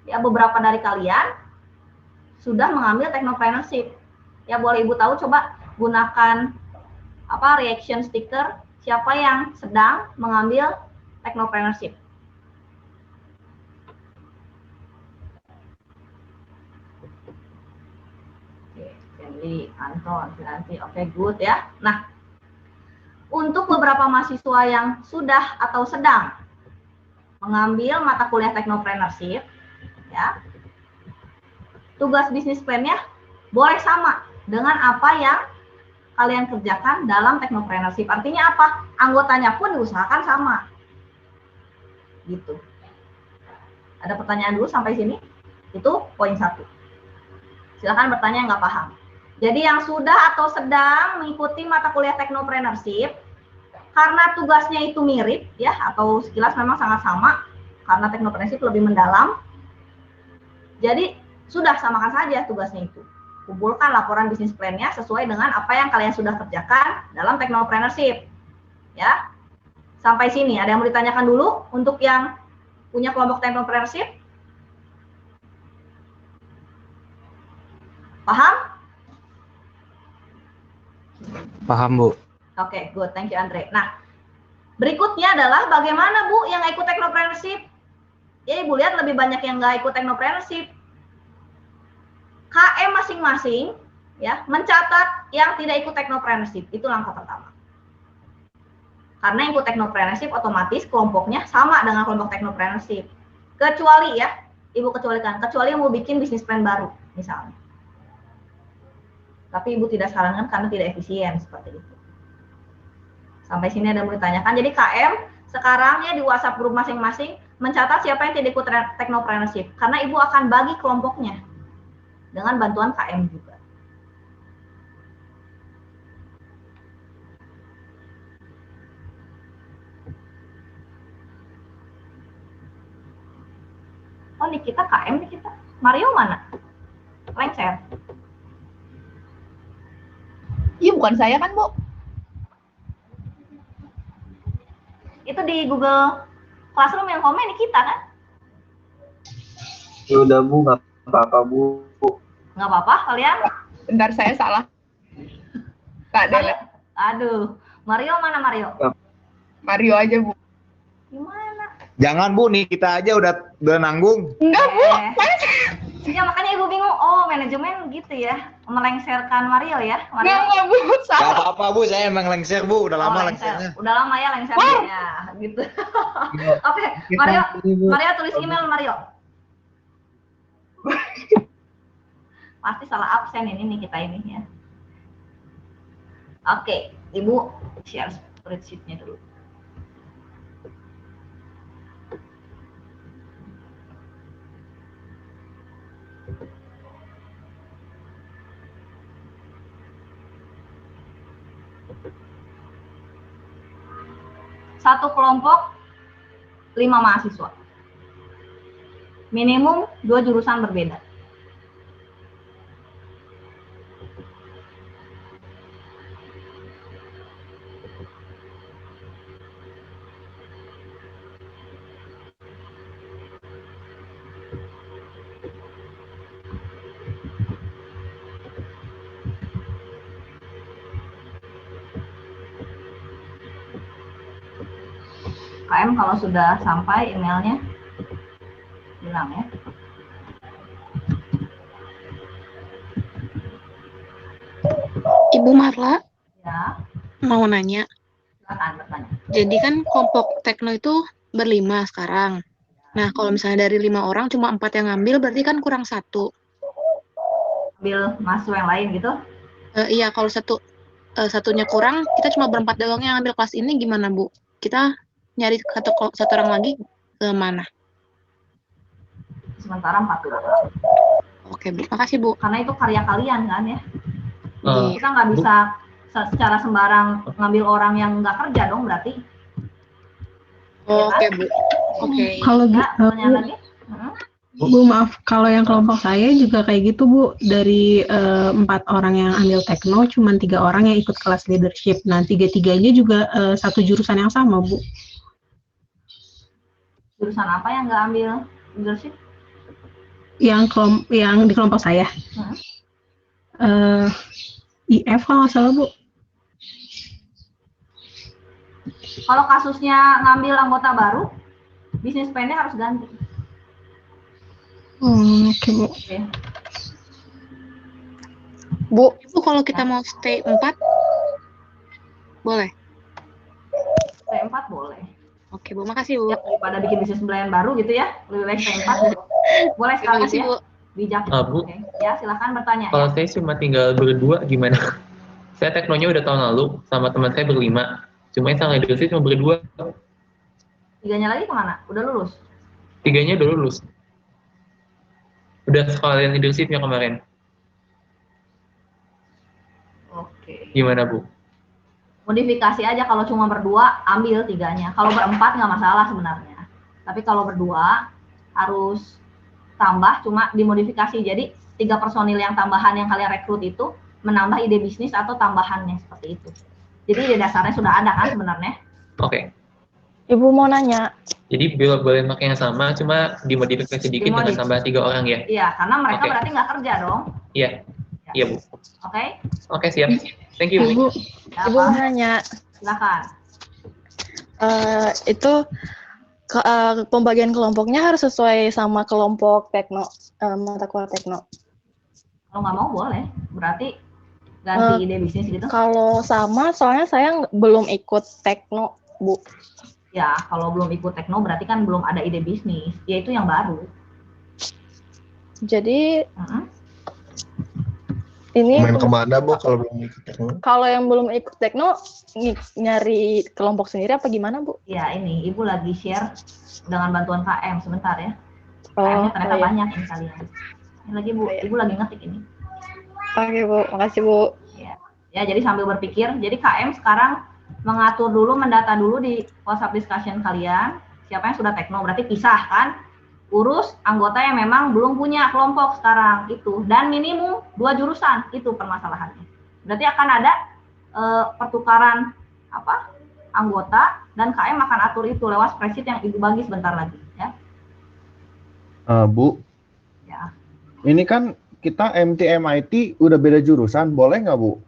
ya beberapa dari kalian sudah mengambil technopreneurship. Ya boleh Ibu tahu, coba gunakan reaction sticker siapa yang sedang mengambil technopreneurship. Oke, Stanley, Anton, nanti oke, good ya. Nah, untuk beberapa mahasiswa yang sudah atau sedang mengambil mata kuliah technopreneurship, ya, tugas bisnis plan-nya boleh sama dengan apa yang kalian kerjakan dalam technopreneurship. Artinya apa? Anggotanya pun diusahakan sama. Gitu. Ada pertanyaan dulu sampai sini? Itu poin 1. Silakan bertanya yang nggak paham. Jadi yang sudah atau sedang mengikuti mata kuliah technopreneurship, karena tugasnya itu mirip ya, atau sekilas memang sangat sama, karena technopreneurship lebih mendalam, jadi sudah samakan saja tugasnya itu. Kumpulkan laporan bisnis plan-nya sesuai dengan apa yang kalian sudah kerjakan dalam technopreneurship. Ya. Sampai sini ada yang mau ditanyakan dulu untuk yang punya kelompok technopreneurship? Paham? Paham, Bu. Oke, good. Thank you, Andre. Nah, berikutnya adalah bagaimana, Bu, yang nggak ikut technopreneurship? Ya, Ibu lihat lebih banyak yang nggak ikut technopreneurship. KM masing-masing ya mencatat yang tidak ikut technopreneurship. Itu langkah pertama. Karena yang ikut technopreneurship otomatis kelompoknya sama dengan kelompok technopreneurship. Kecuali ya, Ibu kecualikan, kecuali yang mau bikin bisnis plan baru misalnya. Tapi Ibu tidak sarankan karena tidak efisien seperti itu. Sampai sini ada yang mau ditanyakan. Jadi KM sekarang ya di WhatsApp grup masing-masing mencatat siapa yang tidak ikut technopreneurship. Karena Ibu akan bagi kelompoknya dengan bantuan KM juga. Oh, Nikita KM, Nikita. Mario mana? Lengser. Iya, bukan saya kan, Bu? Itu di Google Classroom yang komen Nikita kan? Ya udah, Bu, nggak apa-apa, Bu. Nggak apa-apa kalian? Bentar, saya salah. Tak delete. Aduh, Mario mana Mario? Mario aja, Bu. Gimana? Jangan, Bu, nih kita aja udah nanggung. Enggak, Bu. Ya makanya Ibu bingung. Oh, manajemen gitu ya, melengserkan Mario ya? Mario. Enggak, Bu. Gak Salah. apa-apa, Bu, saya emang lengser, Bu. Udah lama lengser. lengsernya. Udah lama ya lengsernya, gitu. Oke, Mario tulis email Mario. Pasti salah absen ini nih kita ini ya. Oke, Ibu share spreadsheet-nya dulu. Satu kelompok 5 mahasiswa. Minimum 2 jurusan berbeda. KM kalau sudah sampai emailnya bilang ya. Ibu Marla, Ya, mau nanya. silakan bertanya. Jadi kan kelompok tekno itu berlima sekarang. Nah, kalau misalnya dari 5 orang cuma 4 yang ngambil, berarti kan kurang 1. Ambil mahasiswa yang lain gitu. Iya, kalau satunya kurang, kita cuma berempat doang yang ambil kelas ini, gimana, Bu? Kita nyari satu orang lagi ke mana? Sementara 4 orang. Oke, Bu. Makasih, Bu. Karena itu karya kalian kan ya. Iya. Kita nggak bisa secara sembarang ngambil orang yang nggak kerja dong berarti. Oke, Bu. Oke. Kalau Ya, pertanyaan lagi? Bu, maaf, kalau yang kelompok saya juga kayak gitu, Bu. Dari 4 orang yang ambil tekno, cuma 3 orang yang ikut kelas leadership. Nah, 3-3-nya juga satu jurusan yang sama, Bu. Jurusan apa yang nggak ambil leadership? yang di kelompok saya. IF kalau nggak salah, Bu. Kalau kasusnya ngambil anggota baru, bisnis plan-nya harus ganti. Oke, Bu. Oke. Bu, Ibu kalau kita mau stay 4, boleh? P4 boleh. Oke, Bu. Makasih, Bu. Ya, daripada bikin bisnis plan baru gitu ya, lebih baik P4. Boleh sekali Terima kasih, ya. Bu. Bijak. Bu. Oke. Ya, silakan bertanya. Kalau Ya. saya cuma tinggal berdua gimana? Saya teknonya udah tahun lalu sama teman saya berlima. Cuma yang sama leadership cuma berdua. 3-nya lagi kemana? Udah lulus? 3-nya udah lulus. Udah sekalian leadershipnya kemarin. Oke. Gimana, Bu? Modifikasi aja, kalau cuma berdua, ambil 3-nya. Kalau berempat nggak masalah sebenarnya. Tapi kalau berdua, harus tambah, cuma dimodifikasi. Jadi, 3 personil yang tambahan yang kalian rekrut itu, menambah ide bisnis atau tambahannya, seperti itu. Jadi, ide dasarnya sudah ada kan sebenarnya? Oke. Ibu mau nanya. Jadi boleh pakai yang sama, cuma dimodifikasi sedikit dengan tambah 3 orang ya? Iya, karena mereka Oke. berarti nggak kerja dong. Iya. Ya. Iya, Bu. Oke? Oke, siap. Thank you, Bu. Ibu, Ya, Ibu mau Pak. nanya. Silakan. Itu pembagian kelompoknya harus sesuai sama kelompok tekno, mata kuliah tekno. Kalau nggak mau boleh. Berarti ganti ide bisnis gitu. Kalau sama, soalnya saya belum ikut tekno, Bu. Ya, kalau belum ikut tekno berarti kan belum ada ide bisnis. Ya itu yang baru. Jadi Heeh. ini Main kemana, Bu, kalau belum ikut tekno? kalau yang belum ikut tekno nyari kelompok sendiri apa gimana, Bu? Ya ini, Ibu lagi share dengan bantuan KM sebentar ya. Oh, KM-nya ternyata iya. banyak ini kalian. Ini lagi Bu, Ibu lagi ngetik ini. Oke, Bu. Makasih, Bu. Ya, jadi sambil berpikir, jadi KM sekarang mengatur dulu, mendata dulu di WhatsApp discussion kalian, siapa yang sudah tekno, berarti pisah kan, urus anggota yang memang belum punya kelompok sekarang itu, dan minimum 2 jurusan, itu permasalahannya. Berarti akan ada pertukaran anggota, dan KM akan atur itu lewat spreadsheet yang Ibu bagi sebentar lagi, ya. Bu, Ya. ini kan kita MT-MIT udah beda jurusan, boleh nggak, Bu?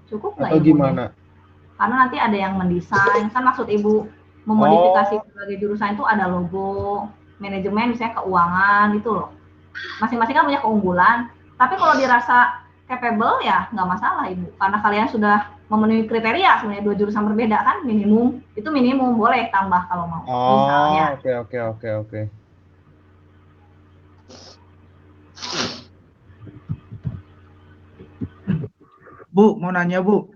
Cukup nggak Atau Ibu? gimana? Karena nanti ada yang mendesain, kan maksud Ibu memodifikasi berbagai jurusan itu ada logo, manajemen misalnya keuangan gitu loh. Masing-masing kan punya keunggulan, tapi kalau dirasa capable ya nggak masalah Ibu. Karena kalian sudah memenuhi kriteria sebenarnya 2 jurusan berbeda kan minimum, itu minimum boleh tambah kalau mau. Misalnya. Oke. Bu, mau nanya, Bu.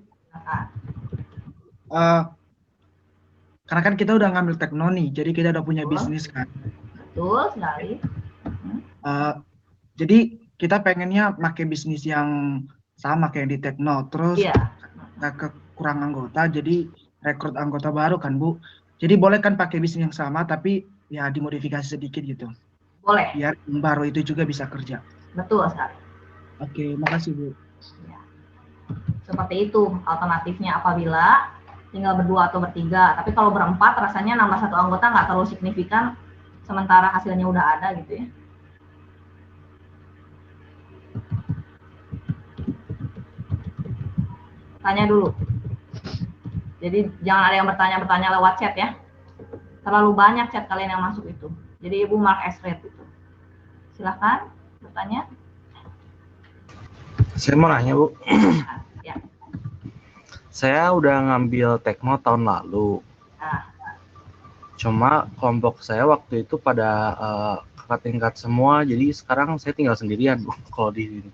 Karena kan kita udah ngambil tekno nih, jadi kita udah punya bisnis kan. Betul sekali. Jadi kita pengennya pakai bisnis yang sama kayak di tekno, terus Iya. kurang anggota, jadi rekrut anggota baru kan, Bu. Jadi boleh kan pakai bisnis yang sama, tapi ya dimodifikasi sedikit gitu. Boleh. Biar yang baru itu juga bisa kerja. Betul sekali. Oke, makasih, Bu. Ya. Seperti itu alternatifnya apabila tinggal berdua atau bertiga. Tapi kalau berempat rasanya nambah 1 anggota nggak terlalu signifikan, sementara hasilnya udah ada gitu ya. Tanya dulu. Jadi jangan ada yang bertanya-bertanya lewat chat ya. Terlalu banyak chat kalian yang masuk itu. Jadi Ibu mark as read itu. Silahkan bertanya. Saya mau nanya, Bu. Ya. Saya udah ngambil tekno tahun lalu. Nah. Cuma kelompok saya waktu itu pada kakak tingkat semua, jadi sekarang saya tinggal sendirian, Bu, kalau di sini.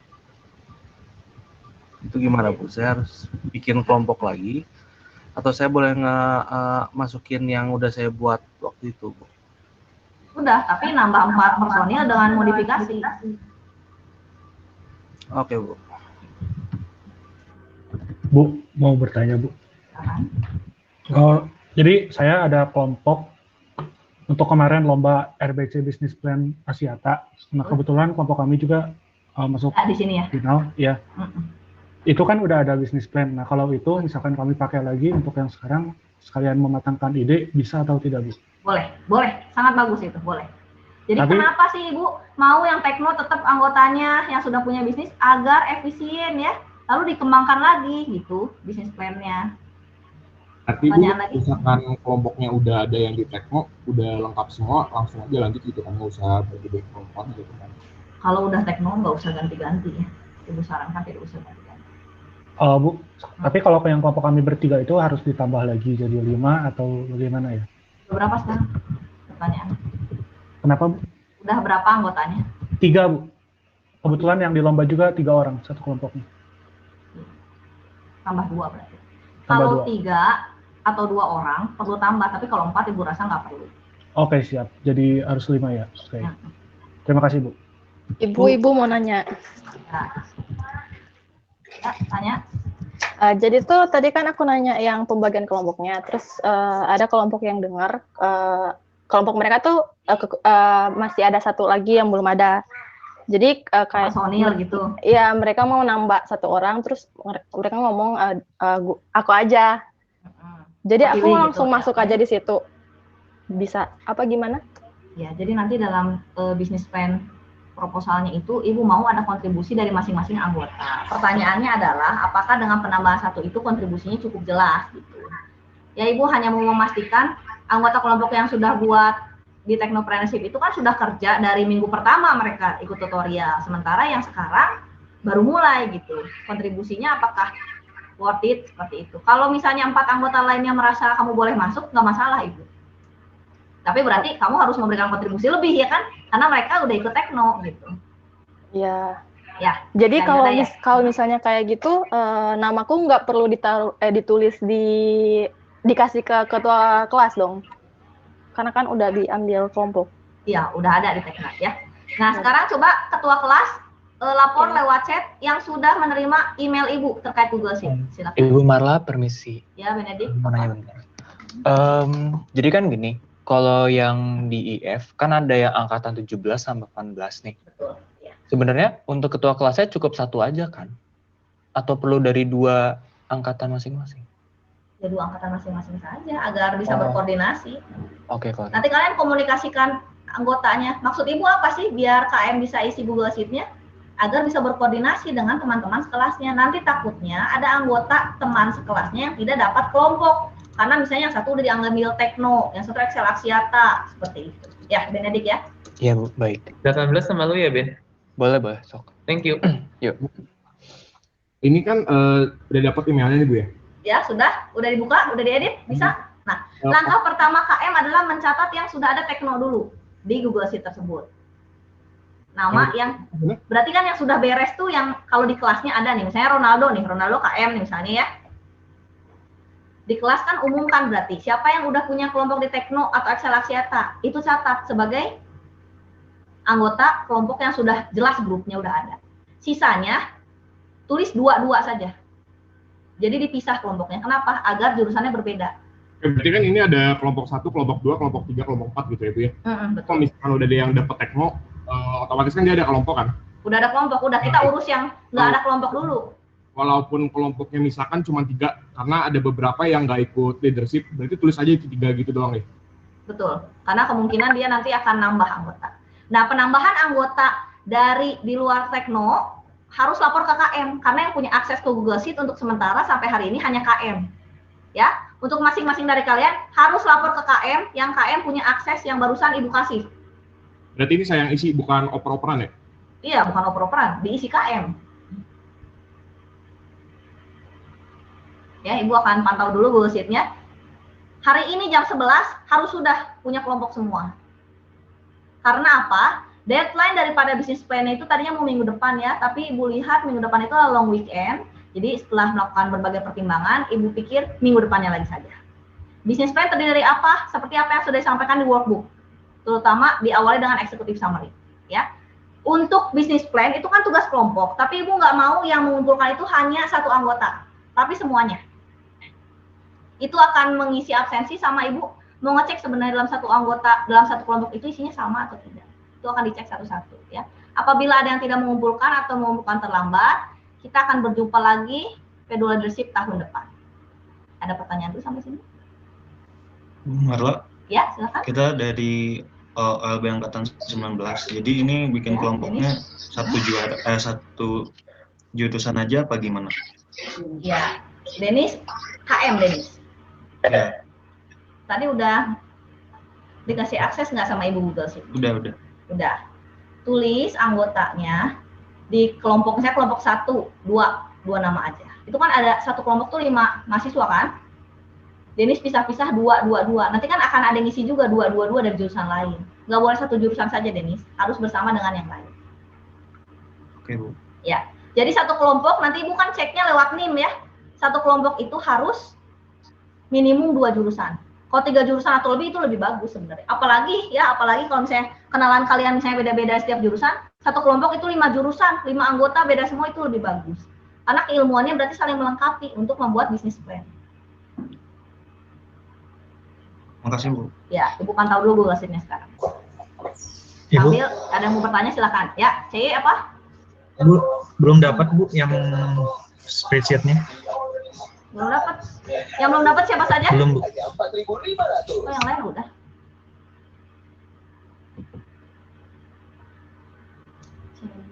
Itu gimana, Bu? Saya harus bikin kelompok lagi? Atau saya boleh masukin yang udah saya buat waktu itu, Bu? Udah, tapi nambah 4 personil dengan modifikasi. Oke, Bu. Bu, mau bertanya, Bu. Jadi saya ada kelompok untuk kemarin lomba RBC Business Plan Asiata. Nah, kebetulan kelompok kami juga masuk di sini ya. final, ya. Itu kan udah ada business plan. Nah, kalau itu misalkan kami pakai lagi untuk yang sekarang sekalian mematangkan ide, bisa atau tidak, Bu? Boleh, boleh. Sangat bagus itu, boleh. Jadi Tapi- kenapa sih Ibu mau yang tekno tetap anggotanya yang sudah punya bisnis agar efisien ya, lalu dikembangkan lagi gitu bisnis plan-nya. Tapi Bu, Pertanyaan lagi. misalkan kelompoknya udah ada yang di tekno, udah lengkap semua, langsung aja lanjut gitu kan, nggak usah bagi-bagi kelompok gitu kan. Kalau udah tekno nggak usah ganti-ganti ya. Ibu sarankan tidak usah ganti-ganti. Bu, tapi kalau yang kelompok kami bertiga itu harus ditambah lagi jadi 5 atau bagaimana ya? Berapa sekarang? Pertanyaan. Kenapa, Bu? Udah berapa anggotanya? 3, Bu. Kebetulan yang di lomba juga 3 orang satu kelompoknya. Tambah 2 berarti. Tambah Kalau 2. 3 atau 2 orang perlu tambah, tapi kalau 4 Ibu rasa nggak perlu. Oke, siap. Jadi harus 5 ya. Oke. Terima kasih, Bu. Ibu mau nanya. Ya, tanya. Jadi tuh tadi kan aku nanya yang pembagian kelompoknya, terus ada kelompok yang dengar, kelompok mereka tuh masih ada satu lagi yang belum ada. Jadi kayak personil gitu. Iya, mereka mau nambah 1 orang, terus mereka ngomong aku aja. Jadi aku Pilih langsung gitu, masuk ya. aja di situ. Bisa apa gimana? Ya, jadi nanti dalam bisnis plan proposalnya itu Ibu mau ada kontribusi dari masing-masing anggota. Pertanyaannya adalah apakah dengan penambahan 1 itu kontribusinya cukup jelas gitu. Ya, Ibu hanya mau memastikan anggota kelompok yang sudah buat di Technopreneurship itu kan sudah kerja dari minggu pertama mereka ikut tutorial. Sementara yang sekarang baru mulai gitu. Kontribusinya apakah worth it seperti itu. Kalau misalnya 4 anggota lainnya merasa kamu boleh masuk, nggak masalah Ibu. Tapi berarti kamu harus memberikan kontribusi lebih ya kan? Karena mereka udah ikut tekno gitu. Iya. Ya. Jadi ya, kalau misalnya kayak gitu, namaku nggak perlu ditulis dikasih ke ketua kelas dong. Karena kan udah diambil kelompok. Iya, udah ada di tekno ya. Nah, sekarang coba ketua kelas lapor lewat chat yang sudah menerima email Ibu terkait Google Sheet. Silakan. Ibu Marla, permisi. Ya, Benedik. Mau nanya bentar. Jadi kan gini, kalau yang di IF kan ada yang angkatan 17 sampai 18 nih. Betul. Ya. Sebenarnya untuk ketua kelasnya cukup 1 aja kan? Atau perlu dari 2 angkatan masing-masing? Ya, 2 angkatan masing-masing saja agar bisa berkoordinasi. Oke, kalau Nanti kalian komunikasikan anggotanya. Maksud Ibu apa sih biar KM bisa isi Google Sheet-nya? Agar bisa berkoordinasi dengan teman-teman sekelasnya. Nanti takutnya ada anggota teman sekelasnya yang tidak dapat kelompok. Karena misalnya yang satu udah diambil tekno, yang satu Excel Aksiata, seperti itu. Ya, Benedik ya. Iya, Bu, baik. 18 sama lu ya, Ben? Boleh, sok. Thank you. Yuk. Ini kan udah dapat emailnya nih Bu ya? Ya, sudah dibuka, udah diedit, bisa. Nah, langkah pertama KM adalah mencatat yang sudah ada tekno dulu di Google Sheet tersebut. Nama yang berarti kan yang sudah beres tuh yang kalau di kelasnya ada nih, misalnya Ronaldo KM nih misalnya ya. Di kelas kan umumkan berarti siapa yang udah punya kelompok di tekno atau Excel Aksiata, itu catat sebagai anggota kelompok yang sudah jelas grupnya udah ada. Sisanya tulis 2 saja. Jadi dipisah kelompoknya. Kenapa? Agar jurusannya berbeda. Berarti kan ini ada kelompok 1, kelompok 2, kelompok 3, kelompok 4 gitu ya Bu ya? Kalau misalkan udah ada yang dapat tekno, otomatis kan dia ada kelompok kan? Udah ada kelompok, udah kita urus yang nggak ada kelompok dulu. Walaupun kelompoknya misalkan cuma 3, karena ada beberapa yang nggak ikut leadership, berarti tulis aja itu 3 gitu doang ya? Betul, karena kemungkinan dia nanti akan nambah anggota. Nah, penambahan anggota dari di luar tekno harus lapor ke KM, karena yang punya akses ke Google Sheet untuk sementara sampai hari ini hanya KM. Ya, untuk masing-masing dari kalian harus lapor ke KM, yang KM punya akses yang barusan Ibu kasih. Berarti ini saya yang isi, bukan oper-operan ya? Iya, bukan oper-operan, diisi KM. Ya, Ibu akan pantau dulu Google Sheet-nya. Hari ini jam 11 harus sudah punya kelompok semua. Karena apa? Deadline daripada bisnis plan itu tadinya mau minggu depan ya, tapi Ibu lihat minggu depan itu long weekend. Jadi setelah melakukan berbagai pertimbangan, Ibu pikir minggu depannya lagi saja. Bisnis plan terdiri dari apa? Seperti apa yang sudah disampaikan di workbook. Terutama diawali dengan executive summary. Ya. Untuk bisnis plan itu kan tugas kelompok, tapi Ibu nggak mau yang mengumpulkan itu hanya 1 anggota, tapi semuanya. Itu akan mengisi absensi sama Ibu mau ngecek sebenarnya dalam satu anggota, dalam satu kelompok itu isinya sama atau tidak. Itu akan dicek satu-satu ya. Apabila ada yang tidak mengumpulkan atau mengumpulkan terlambat, kita akan berjumpa lagi Pedul Leadership tahun depan. Ada pertanyaan dulu sampai sini? Bu Marla, Ya, silakan. kita dari OLB angkatan 19. Jadi ini bikin kelompoknya satu jurusan aja apa gimana? Ya, Denis, KM Denis. Ya. Tadi udah dikasih akses nggak sama Ibu Google sih? Udah. Udah. Tulis anggotanya di kelompok, saya kelompok 1, 2 nama aja. Itu kan ada satu kelompok tuh 5 mahasiswa kan? Denis pisah-pisah 2. Nanti kan akan ada yang ngisi juga 2 dari jurusan lain. Nggak boleh satu jurusan saja Denis, harus bersama dengan yang lain. Oke, Bu. Ya, jadi satu kelompok nanti Ibu kan ceknya lewat NIM ya. Satu kelompok itu harus minimum 2 jurusan. Kalau 3 jurusan atau lebih itu lebih bagus sebenarnya. Apalagi kalau misalnya kenalan kalian misalnya beda-beda setiap jurusan, satu kelompok itu 5 jurusan, 5 anggota beda semua itu lebih bagus. Karena keilmuannya berarti saling melengkapi untuk membuat bisnis plan. Makasih, Bu. Ya, Ibu pantau dulu hasilnya sekarang. Ibu, Sambil ada yang mau bertanya silakan. Ya, C apa? Bu, belum dapat Bu yang spreadsheet-nya. Belum dapat. Yang belum dapat siapa saja? Belum, Bu. Oh, yang lain udah.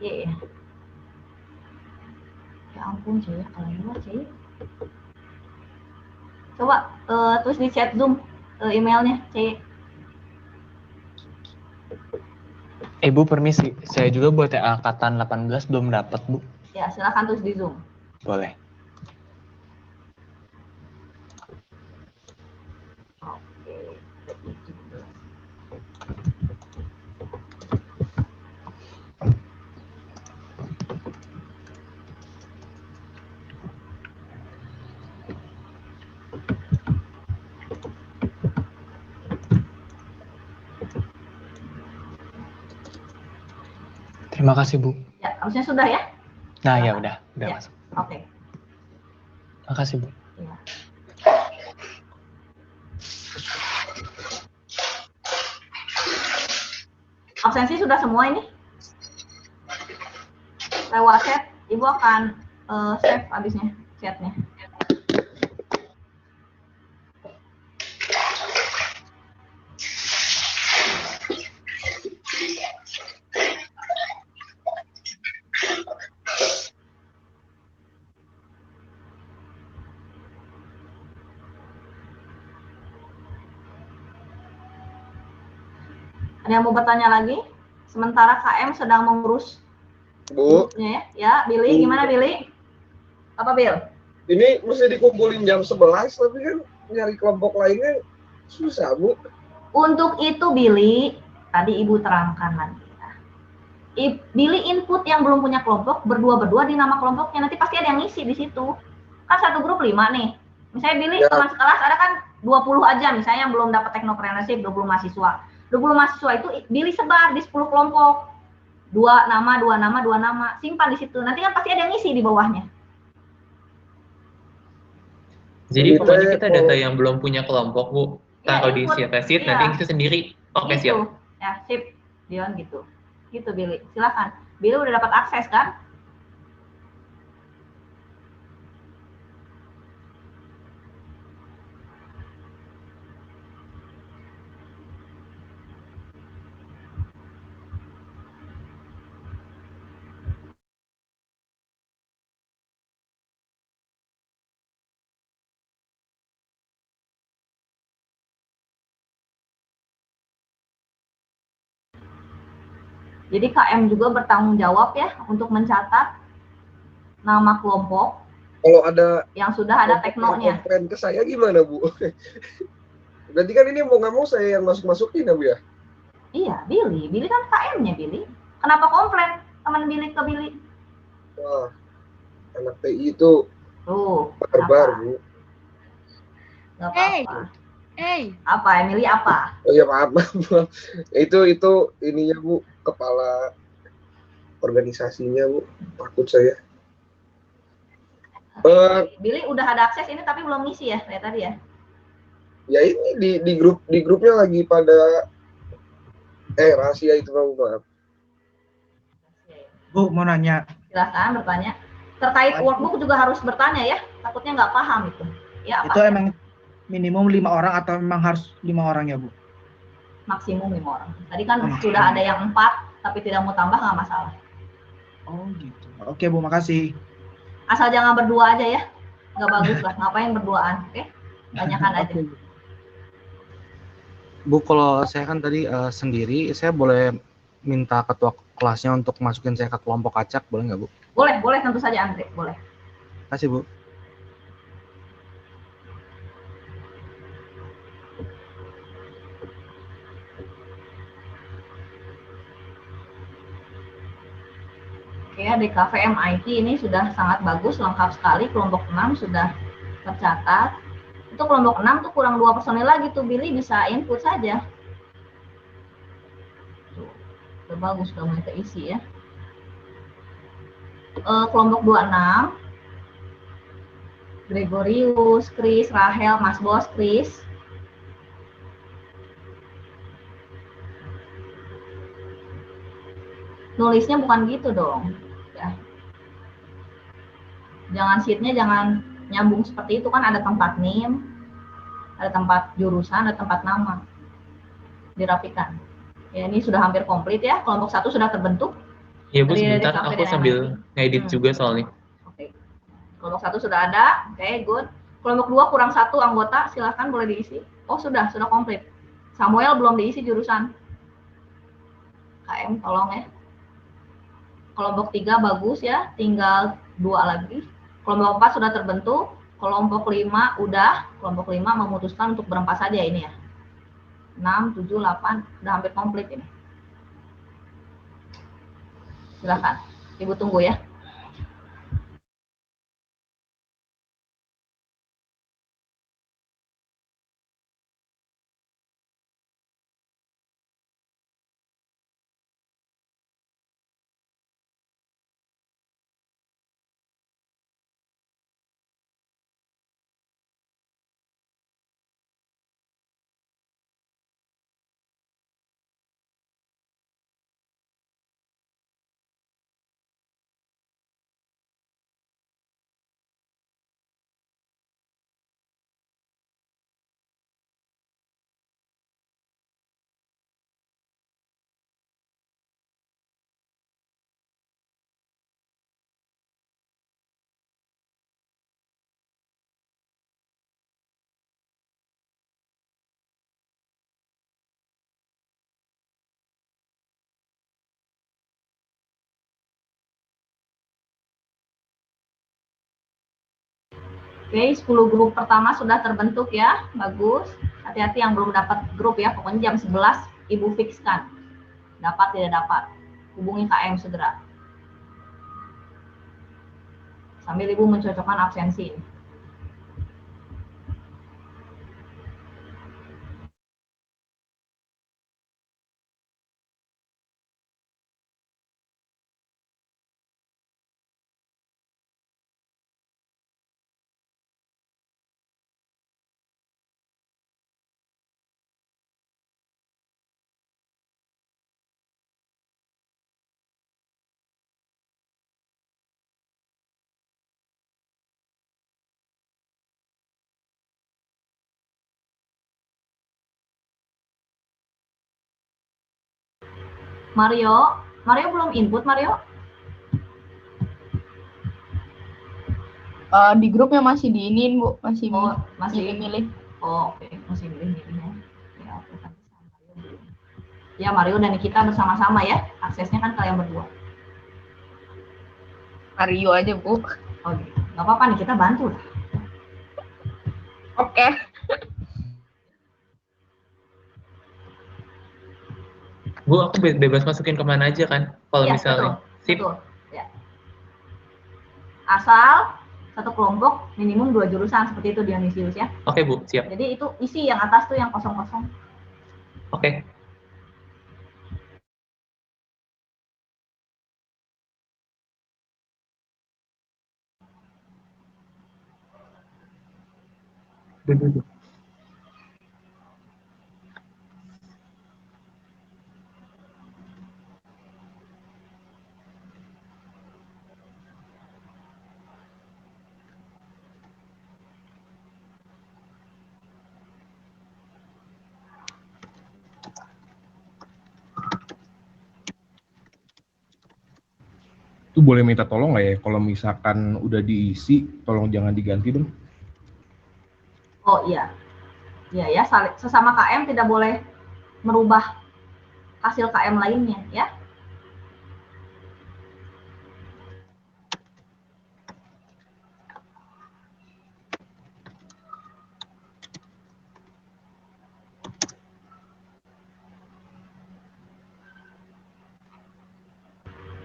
C. Ya ampun, C. Kalau luar C. Coba tulis di chat Zoom emailnya C. Bu, permisi. Saya juga buat yang angkatan 18 belum dapat, Bu. Ya, silakan tulis di Zoom. Boleh. Terima kasih, Bu. Ya, harusnya sudah ya? Nah, ya udah Ya. masuk. Oke. Makasih, Bu. Ya. Absensi sudah semua ini? Lewat chat, Ibu akan save habisnya chatnya. Ada yang mau bertanya lagi? Sementara KM sedang mengurus Bu, grupnya ya. Ya, Billy, gimana Billy? Apa Bill? ini mesti dikumpulin jam 11, tapi kan nyari kelompok lainnya susah, Bu. Untuk itu Billy, tadi Ibu terangkan lagi ya. Billy input yang belum punya kelompok, berdua-berdua di nama kelompoknya, nanti pasti ada yang ngisi di situ. Kan satu grup 5 nih. Misalnya Billy teman sekelas ada kan 20 aja misalnya yang belum dapat teknopreneurship, 20 mahasiswa. 20 mahasiswa itu Billy sebar di 10 kelompok. 2 nama, simpan di situ. Nanti kan pasti ada yang ngisi di bawahnya. Jadi pokoknya kita data yang belum punya kelompok, Bu. Taruh di spreadsheet, Iya. nanti itu sendiri. Oke, Gitu. siap. Ya, sip. Dion gitu. Gitu Billy. Silakan. Billy udah dapat akses kan? Jadi KM juga bertanggung jawab ya untuk mencatat nama kelompok Kalau ada yang sudah ada teknonya. komplain ke saya gimana, Bu? Berarti kan ini mau nggak mau saya yang masukin ya, Bu ya? Iya, Billy. Billy kan KM-nya Billy. Kenapa komplain teman Billy ke Billy? Wah, anak TI itu Tuh, barbar, Bu. Nggak apa-apa. Apa, Emily apa? Oh iya, maaf, maaf. Itu ininya, Bu, kepala organisasinya, Bu. Takut saya. Billy udah ada akses ini tapi belum ngisi ya kayak tadi ya? Ya ini di grupnya lagi pada rahasia itu, Bu, maaf. Bu, mau nanya. Silahkan bertanya. Terkait workbook juga harus bertanya ya. Takutnya nggak paham itu. Ya, apa? Itu emang minimum 5 orang atau memang harus 5 orang ya, Bu? maksimum 5 orang. Tadi kan Oh, sudah ada yang 4, tapi tidak mau tambah nggak masalah. Oh gitu. Oke Bu, makasih. Asal jangan berdua aja ya, nggak bagus lah. Ngapain berduaan, oke? Banyakan aja. Bu, kalau saya kan tadi sendiri, saya boleh minta ketua kelasnya untuk masukin saya ke kelompok acak, boleh nggak Bu? Boleh, boleh tentu saja Andre, boleh. Kasih Bu. Oke, di KVM IT ini sudah sangat bagus, lengkap sekali. Kelompok 6 sudah tercatat. Itu kelompok 6 tuh kurang 2 personil lagi tuh, Billy bisa input saja. Tuh, udah bagus, udah mulai keisi ya. Kelompok 26, Gregorius, Chris, Rahel, Mas Bos, Chris. Nulisnya bukan gitu dong. Ya. Jangan sheet-nya jangan nyambung seperti itu, kan ada tempat name, ada tempat jurusan, ada tempat nama. Dirapikan. Ya, ini sudah hampir komplit ya. Kelompok 1 sudah terbentuk. Iya Bu, Dari sebentar DKV aku dan sambil MIT. ngedit juga soalnya. Oke. Kelompok 1 sudah ada. Oke, good. Kelompok 2 kurang 1 anggota, silahkan boleh diisi. Oh, sudah komplit. Samuel belum diisi jurusan. KM tolong ya. Kelompok 3 bagus ya, tinggal 2 lagi. Kelompok 4 sudah terbentuk. Kelompok 5 udah. Kelompok 5 memutuskan untuk berempat saja ini ya. 6, 7, 8, udah hampir komplit ini. Silakan, Ibu tunggu ya. Oke, 10 grup pertama sudah terbentuk ya, bagus. Hati-hati yang belum dapat grup ya, pokoknya jam 11 Ibu fixkan. Dapat tidak dapat, hubungi KM segera. Sambil Ibu mencocokkan absensi. Mario belum input Mario? Di grupnya masih diinin Bu, masih milih-milih. Oh, oke, masih milih-milih ya. Ya, Mario dan Nikita bersama-sama ya, aksesnya kan kalian berdua. Mario aja Bu. Oh, gitu. Nggak apa-apa nih, kita bantu. Oke. Bu, aku bebas masukin kemana aja kan? Kalau Ya, misalnya. betul, sip. Betul. Ya. Asal satu kelompok minimum 2 jurusan seperti itu Dionysius ya. Oke Bu, siap. Jadi itu isi yang atas tuh yang kosong-kosong. Oke. Duduk. Itu boleh minta tolong nggak ya, kalau misalkan udah diisi, tolong jangan diganti dong. Oh iya, iya ya, sesama KM tidak boleh merubah hasil KM lainnya ya.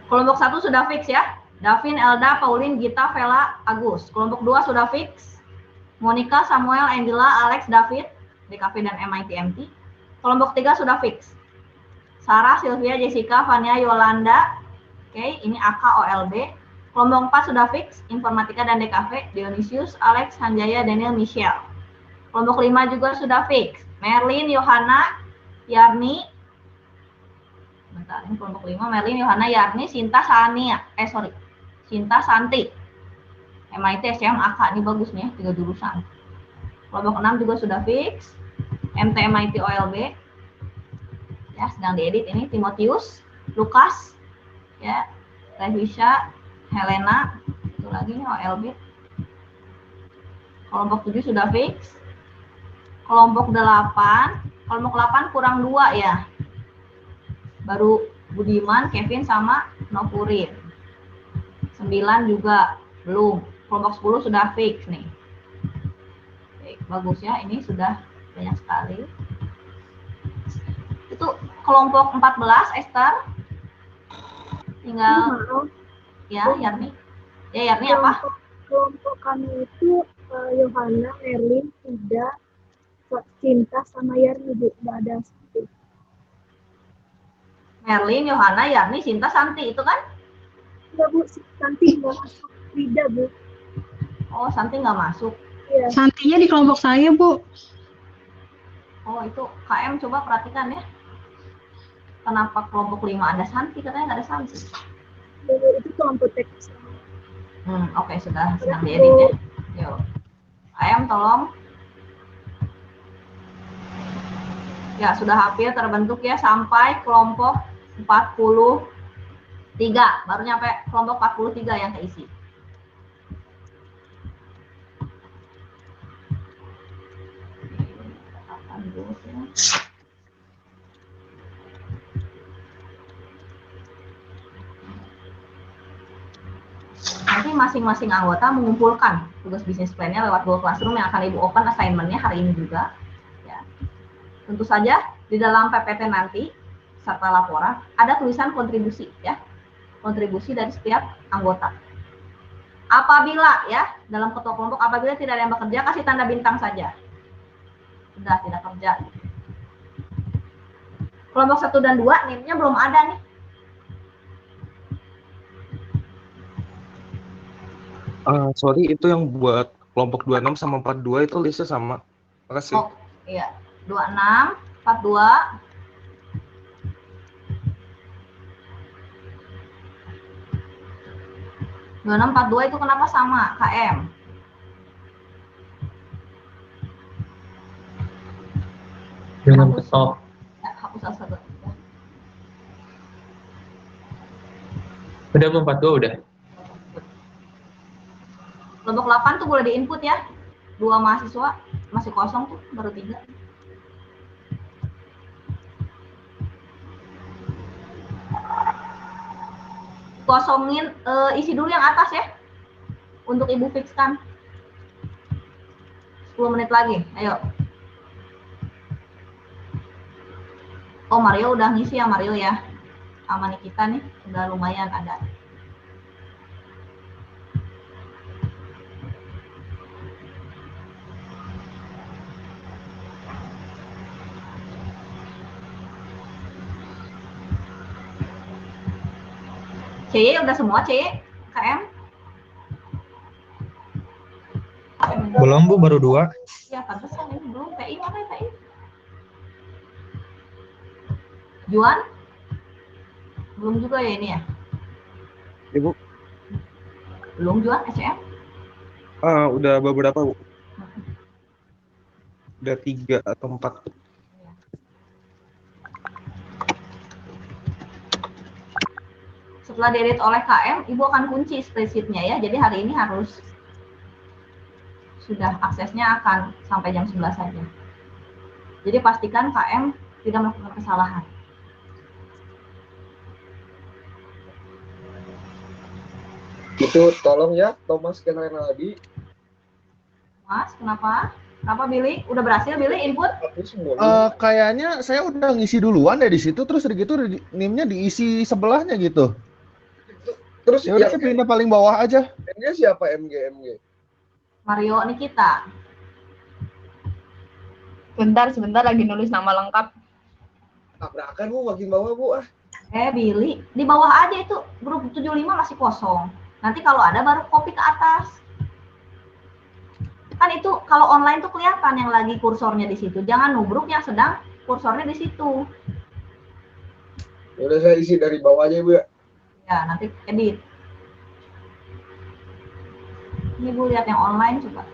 Kelompok 1 sudah fix ya. Davin, Elda, Pauline, Gita, Vela, Agus. Kelompok 2 sudah fix. Monica, Samuel, Angela, Alex, David, DKV dan MIT-MT. Kelompok 3 sudah fix. Sarah, Sylvia, Jessica, Vania, Yolanda. Oke, ini AK, OLB. Kelompok 4 sudah fix. Informatika dan DKV, Dionysius, Alex, Hanjaya, Daniel, Michelle. Kelompok 5 juga sudah fix. Merlin, Yohana, Yarni. Bentar, ini kelompok 5, Merlin, Yohana, Yarni, Sinta, Sania. Sinta, Santi. MIT, SCM, AK. Ini bagus nih, 3 jurusan. Kelompok 6 juga sudah fix. MT, MIT, OLB. Ya, sedang diedit ini. Timotius, Lukas, ya, Revisha, Helena. Itu lagi nih, OLB. Kelompok 7 sudah fix. Kelompok 8. Kelompok 8 kurang 2 ya. Baru Budiman, Kevin, sama Nopurin. 9 juga belum. Kelompok 10 sudah fix nih. Oke, bagus ya, ini sudah banyak sekali. Itu kelompok 14, Esther. Tinggal, ya, Yarni. Ya, Yarni apa? Kelompok kami itu Yohana, Merlin, Ida, Cinta, sama Yarni, Bu. Nggak ada seperti. Merlin, Yohana, Yarni, Sinta, Santi, itu kan? Enggak, Bu. Santi nggak masuk. Ida, Bu. Oh, Santi nggak masuk. Iya. Santinya di kelompok saya, Bu. Oh, itu KM coba perhatikan ya. Kenapa kelompok 5 ada Santi, katanya nggak ada Santi. Itu kelompok teknis. Oke, sudah sedang diedit ya. Yuk. KM tolong. Ya, sudah hampir terbentuk ya sampai kelompok 43. Baru nyampe kelompok 43 yang keisi. Nanti masing-masing anggota mengumpulkan tugas bisnis plan-nya lewat Google Classroom yang akan Ibu open assignment-nya hari ini juga. Ya. Tentu saja di dalam PPT nanti serta laporan ada tulisan kontribusi ya. Kontribusi dari setiap anggota. Apabila ya dalam ketua kelompok apabila tidak ada yang bekerja kasih tanda bintang saja. Sudah tidak kerja. Kelompok 1 dan 2 NIM-nya belum ada nih. Sorry, itu yang buat kelompok 26 sama 42 itu listnya sama. Makasih. Oh, iya. 26, 42. itu kenapa sama KM? Dengan kesok. Ya, hapus satu. Udah 42 udah. Kelompok 8 tuh boleh di-input ya. 2 mahasiswa masih kosong tuh, baru 3. Kosongin, isi dulu yang atas ya. Untuk Ibu fixkan. 10 menit lagi, ayo. Oh, Mario udah ngisi ya, Mario ya. Sama Nikita nih, udah lumayan ada. CY udah semua, CY? KM? Belum, Bu, baru 2. Ya, pantesan ini belum. PI mana ya, PI? Juan? Belum juga ya ini ya? Ibu? Belum Juan, SCM? Udah beberapa, Bu. Udah 3 atau 4. Setelah diedit oleh KM, Ibu akan kunci spreadsheet-nya ya. Jadi hari ini harus sudah aksesnya akan sampai jam 11 saja. Jadi pastikan KM tidak melakukan kesalahan. Itu tolong ya, Thomas Kenalena lagi. Mas, kenapa? Kenapa Billy? Udah berhasil Billy input? Kayaknya saya udah ngisi duluan deh di situ, terus gitu NIM-nya diisi sebelahnya gitu. Terus ya udah saya pindah paling bawah aja. MG siapa MG? Mario Nikita. Sebentar lagi nulis nama lengkap. Tabrakan Bu, makin bawah Bu ah. Billy, di bawah aja itu grup 75 masih kosong. Nanti kalau ada baru copy ke atas. Kan itu kalau online tuh kelihatan yang lagi kursornya di situ. Jangan nubruk yang sedang kursornya di situ. Ya udah saya isi dari bawah aja Bu ya. Ya, nanti edit. Ini Bu lihat yang online coba.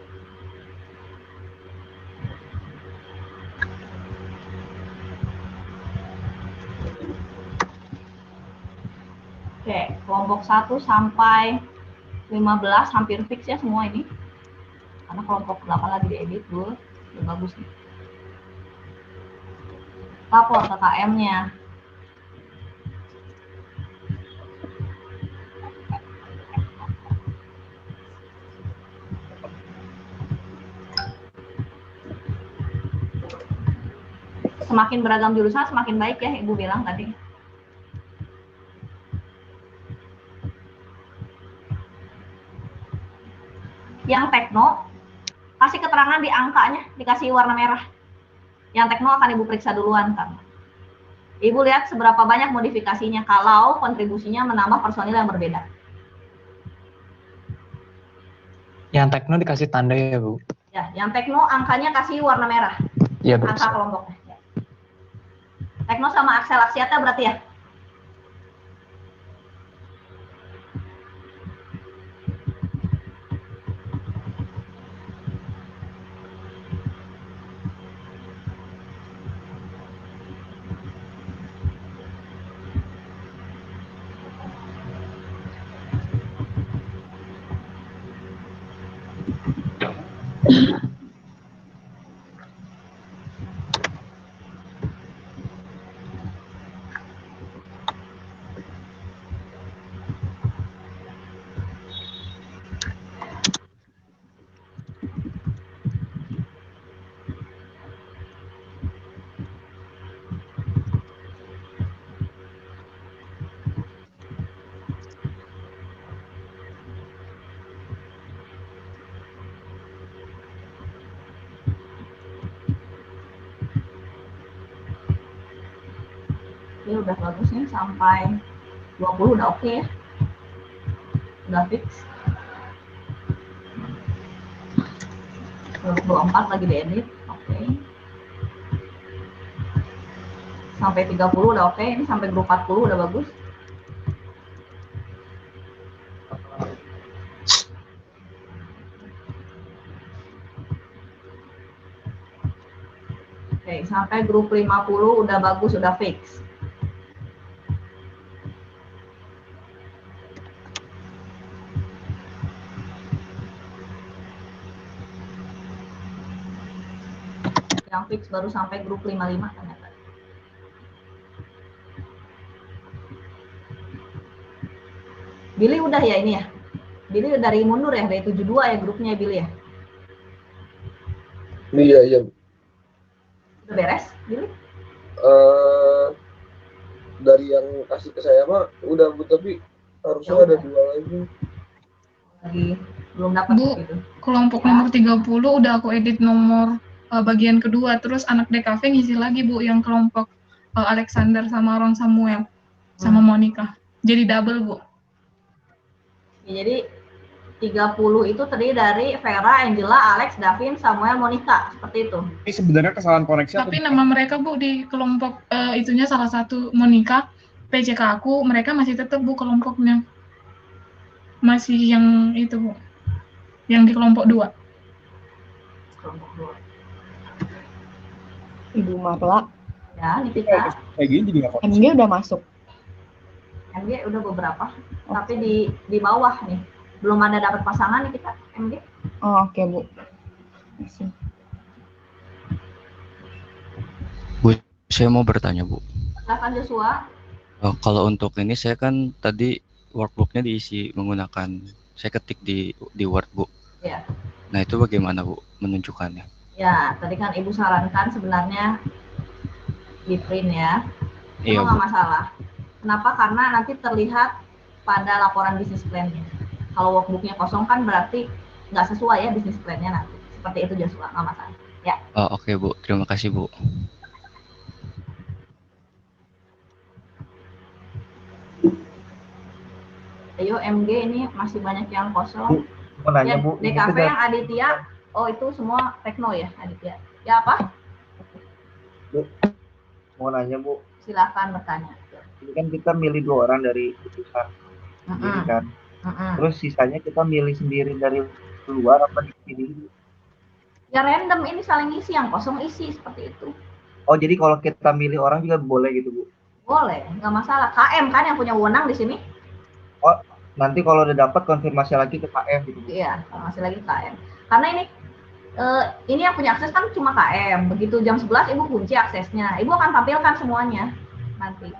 Oke, kelompok 1 sampai 15 hampir fix ya semua ini. Karena kelompok 8 lagi diedit, Bu. Udah bagus nih. Lapor ke KM-nya. Semakin beragam jurusan semakin baik ya, Ibu bilang tadi. Yang tekno, kasih keterangan di angkanya, dikasih warna merah. Yang tekno akan Ibu periksa duluan kan. Ibu lihat seberapa banyak modifikasinya kalau kontribusinya menambah personil yang berbeda. Yang tekno dikasih tanda ya Bu? Ya, yang tekno angkanya kasih warna merah. Iya Bu. Angka kelompoknya. Ya. Tekno sama Axel Aksiata berarti ya? Ini udah bagus nih sampai 20 udah oke ya. Udah fix. 24 lagi diedit, oke. Sampai 30 udah oke, ini sampai grup 40 udah bagus. Oke, sampai grup 50 udah bagus, udah fix. Yang fix baru sampai grup 55 ternyata. Billy udah ya ini ya? Billy dari mundur ya, dari 72 ya grupnya Billy ya? Iya. Udah beres, Billy? Dari yang kasih ke saya mah udah Bu, tapi harusnya ada 2 lagi. Lagi belum dapat gitu. Kelompok nomor 30 udah aku edit nomor bagian kedua, terus anak DKV ngisi lagi Bu yang kelompok Alexander sama Ron Samuel sama Monica. Jadi double Bu. Ya, jadi 30 itu terdiri dari Vera, Angela, Alex, Davin, Samuel, Monica, seperti itu. Ini sebenarnya kesalahan koneksi. Tapi nama mereka Bu di kelompok itunya salah satu Monica, PCK aku, mereka masih tetap Bu kelompoknya. Masih yang itu Bu. Yang di kelompok 2. Kelompok 2. Ibu Marla. Ya, Nitika. Kayak gini jadi nggak MG udah masuk. MG udah beberapa, tapi di bawah nih. Belum ada dapat pasangan nih kita, MG. Oh, oke, Bu. Masih. Bu, saya mau bertanya, Bu. Silakan Joshua. Kalau untuk ini saya kan tadi workbooknya diisi menggunakan, saya ketik di Word, Bu. Ya. Nah, itu bagaimana, Bu, menunjukkannya? Ya, tadi kan Ibu sarankan sebenarnya di print ya. Itu Iya, nggak Bu. masalah. Kenapa? Karena nanti terlihat pada laporan bisnis plan-nya. Kalau workbook-nya kosong kan berarti nggak sesuai ya bisnis plan-nya nanti. Seperti itu Joshua, nggak masalah. Ya. Oh, oke, Bu. Terima kasih, Bu. Ayo MG ini masih banyak yang kosong. Mau nanya, Ya, Bu. Ini DKV kita- yang Aditya, oh itu semua Tekno ya Aditya. Ya apa? Bu, mau nanya, Bu. Silakan bertanya. Ini kan kita milih 2 orang dari jurusan sendiri kan. Terus sisanya kita milih sendiri dari luar apa dipilih? Ya random ini saling isi, yang kosong isi seperti itu. Oh, jadi kalau kita milih orang juga boleh gitu, Bu? Boleh, nggak masalah. KM kan yang punya wewenang di sini? Oh, nanti kalau udah dapat konfirmasi lagi ke KM gitu, Bu? Iya, masih lagi KM. Karena ini yang punya akses kan cuma KM. Begitu jam 11 Ibu kunci aksesnya. Ibu akan tampilkan semuanya nanti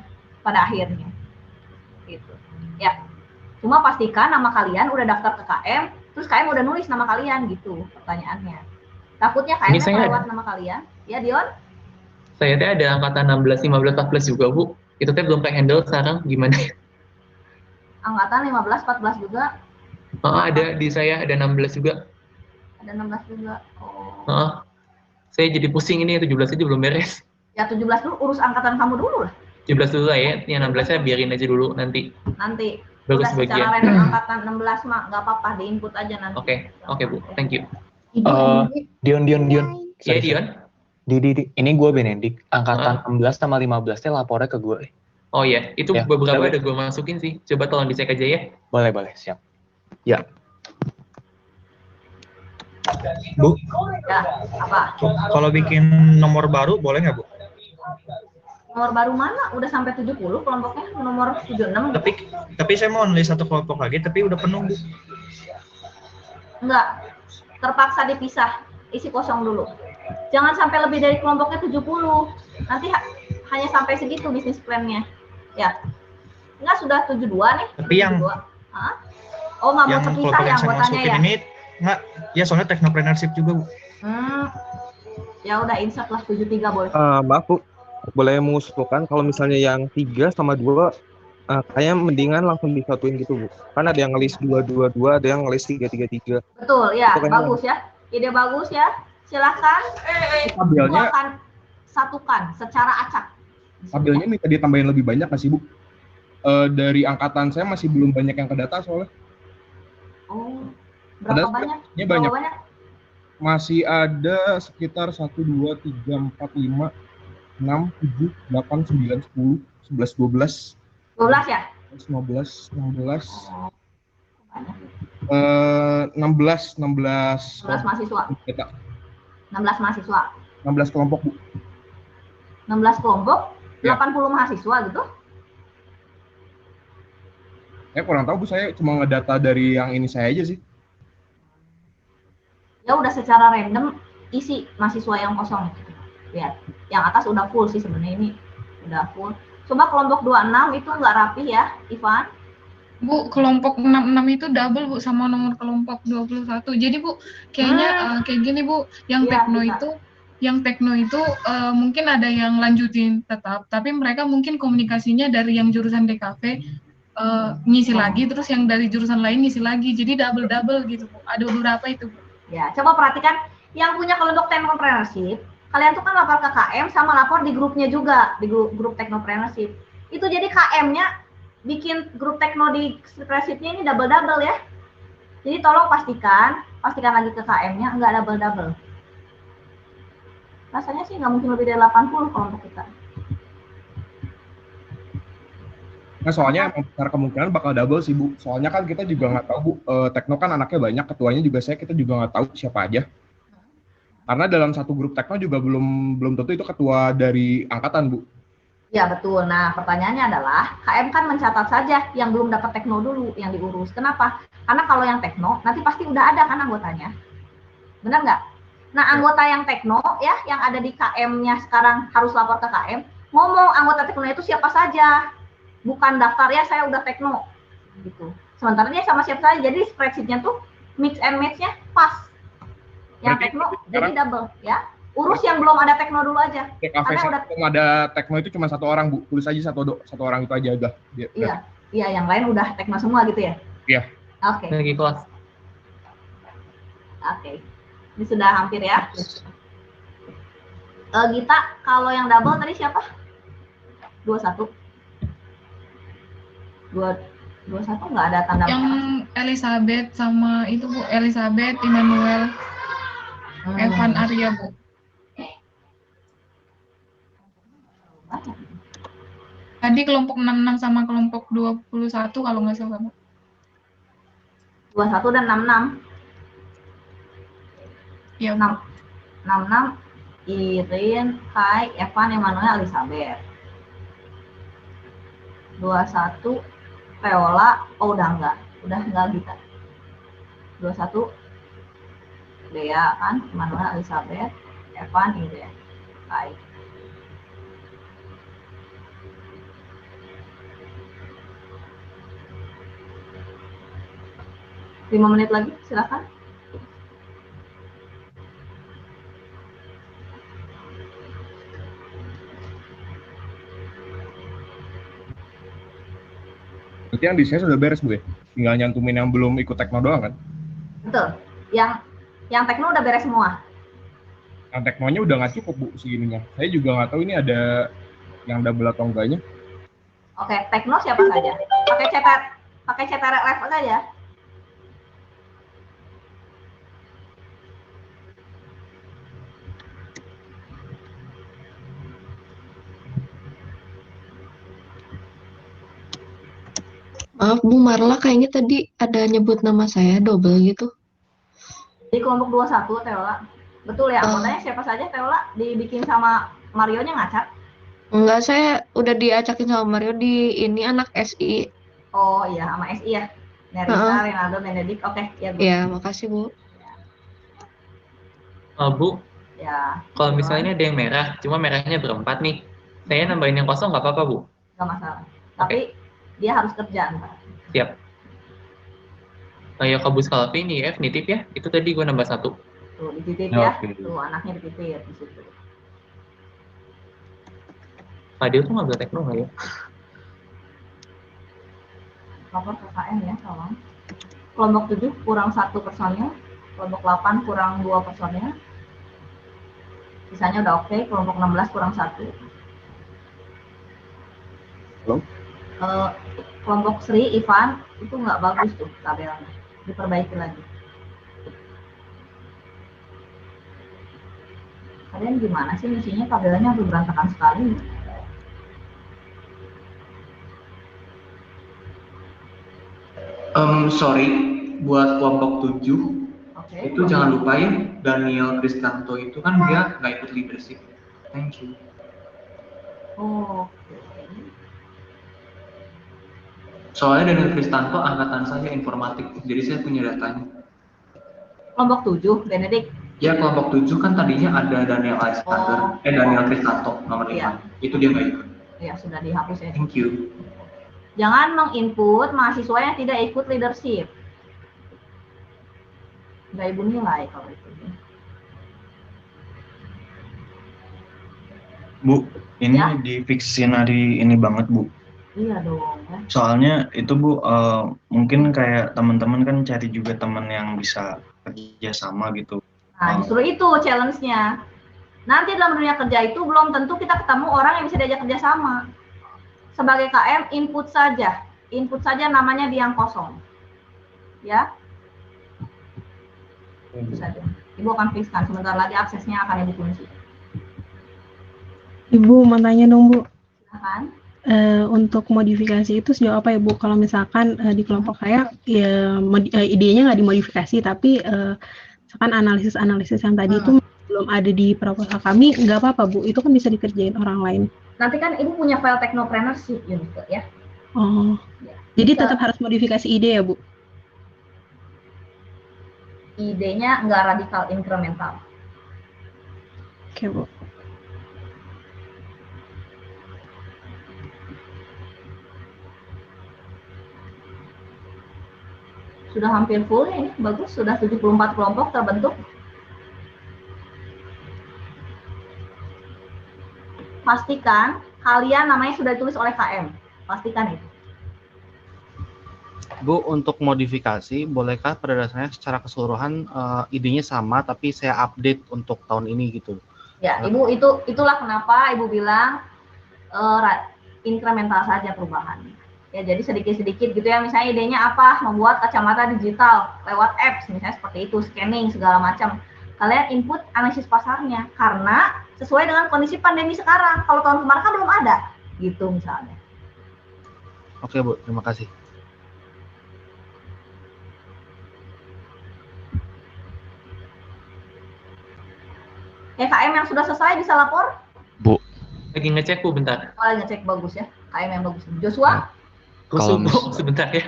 pada akhirnya. Gitu. Ya. Cuma pastikan nama kalian udah daftar ke KM, terus KM udah nulis nama kalian gitu pertanyaannya. Takutnya Ini KM saya lewat nama kalian. Ya, Dion? Saya teh ada angkatan 16, 15, 14 juga, Bu. Itu teh belum ke-handle sekarang, gimana? Angkatan 15, 14 juga. Ada di saya, ada 16 juga. Ada 16 juga. Oh. Saya jadi pusing ini, 17 aja belum beres. Ya 17 dulu, urus angkatan kamu dulu lah. 17 dulu lah ya, yang 16 saya biarin aja dulu nanti. Nanti. Bagus Udah secara sebagian. random angkatan 16 mah nggak apa-apa, diinput aja nanti. Oke Bu, thank you. Dion. Iya, Sorry, Dion. Di. Ini gue Benedik, angkatan 16 sama 15 teh lapornya ke gue. Oh ya, itu Ya, beberapa boleh. ada gue masukin sih. Coba tolong dicek aja ya. Boleh, siap. Ya. Bu, Ya, apa? Kalau bikin nomor baru boleh nggak, Bu? Nomor baru mana? Udah sampai 70 kelompoknya, nomor 76. Tapi saya mau nulis satu kelompok lagi, tapi udah penuh, Bu. Enggak. Terpaksa dipisah, isi kosong dulu. Jangan sampai lebih dari kelompoknya 70. Nanti hanya sampai segitu bisnis plan-nya. Ya. Enggak, sudah 72 nih. Tapi yang 72. Hah? Oh, nggak mau yang terpisah kelompok ya yang saya anggotanya masukin ya? ini nggak, ya soalnya technopreneurship juga, Bu. Ya udah insert lah 73 boleh. Maaf Bu, boleh mengusulkan kalau misalnya yang 3 sama 2 kayaknya mendingan langsung disatuin gitu Bu. Kan ada yang ngelis 222, ada yang ngelis 333. Betul, ya, Itu kayaknya- bagus ya. Ide bagus ya. Silahkan. Tabelnya- Ibu akan satukan secara acak. Tabelnya minta ditambahin lebih banyak nggak sih Bu? Dari angkatan saya masih belum banyak yang kedata soalnya. Oh, berapa banyak? Ya Berapa banyak. banyak? Masih ada sekitar 1, 2, 3, 4, 5, 6, 7, 8, 9, 10, 11, 12, 12 ya? 15, 16, Banyak. 16 16 mahasiswa. Kita 16 mahasiswa. 16 kelompok Bu. 16 kelompok, Ya. 80 mahasiswa gitu. Kurang tahu Bu, saya cuma ngedata dari yang ini saya aja sih. Ya udah secara random isi mahasiswa yang kosong. Lihat, yang atas udah full sih sebenarnya, ini udah full. Coba kelompok 26 itu nggak rapi ya, Ivan? Bu, kelompok 66 itu double Bu sama nomor kelompok 21. Jadi Bu, kayaknya kayak gini Bu, yang Iya, tekno itu mungkin ada yang lanjutin tetap, tapi mereka mungkin komunikasinya dari yang jurusan DKV ngisi lagi, terus yang dari jurusan lain ngisi lagi. Jadi double gitu Bu. Ada beberapa itu Bu. Ya, coba perhatikan yang punya kelompok technopreneurship, kalian tuh kan lapor ke KM sama lapor di grupnya juga, di grup technopreneurship. Itu jadi KM-nya bikin grup tekno di spreadsheet-nya ini double-double ya. Jadi tolong pastikan lagi ke KM-nya nggak double-double. Rasanya sih nggak mungkin lebih dari 80 kelompok kita. Nah soalnya emang besar kemungkinan bakal double sih Bu. Soalnya kan kita juga nggak tahu Bu, Tekno kan anaknya banyak, ketuanya juga saya, kita juga nggak tahu siapa aja. Karena dalam satu grup Tekno juga belum tentu itu ketua dari angkatan Bu. Ya betul. Nah pertanyaannya adalah KM kan mencatat saja yang belum dapat tekno dulu yang diurus. Kenapa? Karena kalau yang tekno nanti pasti udah ada kan anggotanya. Benar nggak? Nah anggota yang tekno ya yang ada di KM-nya sekarang harus lapor ke KM. Ngomong anggota tekno itu siapa saja. Bukan daftar ya saya udah tekno. Gitu. Sementara dia sama siapa saja. Jadi spreadsheet-nya tuh mix and match-nya pas. Yang tekno jadi double ya. Urus yang belum ada tekno dulu aja. Karena belum ada tekno itu cuma 1 orang, Bu. Tulis aja satu orang itu aja udah. Iya, yang lain udah tekno semua gitu ya? Iya. Oke. Lagi kelas. Oke. Ini sudah hampir ya. Gita, kalau yang double tadi siapa? 21. 21 nggak ada tanda yang Elizabeth sama itu Bu, Elizabeth, Immanuel, Evan Arya Bu. Tadi kelompok 66 sama kelompok 21 kalau nggak salah Bu. 21 dan 66. Iya, 66 Irin, Kai, Evan, Emmanuel, Elizabeth. 21 Peola, oh udah enggak Gita. 21 Dea kan, Emmanuel, Elizabeth, Evan, Irin, Kai. Lima menit lagi, silakan. Berarti yang di saya sudah beres, Bu ya? Tinggal nyantumin yang belum ikut tekno doang kan? Betul. Yang tekno udah beres semua. Yang teknonya udah nggak cukup, Bu, segininya. Saya juga nggak tahu ini ada yang double atau enggaknya. Oke, tekno siapa saja? Pakai CTRL F aja. Maaf Bu Marla, kayaknya tadi ada nyebut nama saya double gitu. Di kelompok 21 Teola. Betul ya, anggotanya siapa saja Teola? Dibikin sama Mario-nya ngacak? Enggak, saya udah diacakin sama Mario di ini anak SI. Oh iya, sama SI ya. Nerissa, Renaldo, Benedict. Oke, ya Bu. Ya, makasih Bu. Bu, Ya. kalau misalnya ada yang merah, cuma merahnya berempat nih, saya nambahin yang kosong nggak apa-apa, Bu? Nggak masalah. Tapi dia harus kerja ntar. Siap. Kayak Kabus Kalvi nih, F nitip ya. Itu tadi gue nambah 1. Tuh, dititip ya. Tuh, anaknya dititip di situ. Fadil tuh ngambil tekno nggak ya? Lapor ke KM ya, tolong. Kelompok 7 kurang 1 personil. Kelompok 8 kurang 2 personil. Sisanya udah oke. Kelompok 16 kurang 1. Halo? Kelompok Sri, Ivan, itu nggak bagus tuh tabelnya. Diperbaiki lagi. Kalian gimana sih isinya tabelnya udah berantakan sekali. Sorry, buat kelompok 7, itu jangan lupain Daniel Kristanto itu kan dia nggak ikut leadership. Thank you. Oh. Soalnya Daniel Kristanto angkatan saya informatik, jadi saya punya datanya. Kelompok 7, Benedict. Ya, kelompok 7 kan tadinya ada Daniel Alexander, Daniel Kristanto nomor 5. Itu dia nggak ikut. Ya, sudah dihapus ya. Thank you. Jangan menginput mahasiswa yang tidak ikut leadership. Nggak ibu nilai kalau itu. Bu, ini difixin hari ini banget, Bu. Iya dong. Soalnya itu Bu, mungkin kayak teman-teman kan cari juga teman yang bisa kerja sama gitu. Nah, justru itu challenge-nya. Nanti dalam dunia kerja itu belum tentu kita ketemu orang yang bisa diajak kerja sama. Sebagai KM, input saja namanya di yang kosong. Ya. Itu saja. Ibu akan fixkan, sebentar lagi aksesnya akan Ibu kunci. Ibu mau tanya dong Bu. Silakan. Untuk modifikasi itu sejauh apa ya Bu? Kalau misalkan di kelompok saya ya idenya nggak dimodifikasi, tapi misalkan analisis yang tadi itu belum ada di proposal kami, nggak apa-apa Bu, itu kan bisa dikerjain orang lain. nanti kan Ibu punya file Technopreneurship Unicode ya. Oh. Jadi tetap harus modifikasi ide ya, Bu? Idenya nggak radikal incremental. Oke, Bu. Sudah hampir full ya ini, bagus. Sudah 74 kelompok terbentuk. Pastikan kalian namanya sudah ditulis oleh KM. Pastikan itu. Bu, untuk modifikasi, bolehkah pada dasarnya secara keseluruhan idenya sama, tapi saya update untuk tahun ini gitu? Ya, Ibu itulah kenapa Ibu bilang incremental saja perubahannya. Ya, jadi sedikit-sedikit gitu ya. Misalnya idenya apa? Membuat kacamata digital lewat apps, misalnya seperti itu, scanning segala macam. Kalian input analisis pasarnya karena sesuai dengan kondisi pandemi sekarang. Kalau tahun kemarin kan belum ada, gitu misalnya. Oke, Bu, terima kasih. KM yang sudah selesai bisa lapor? Bu. Lagi ngecek, Bu, bentar. Oh, lagi ngecek, bagus ya. KM yang bagus. Joshua? Sebentar ya.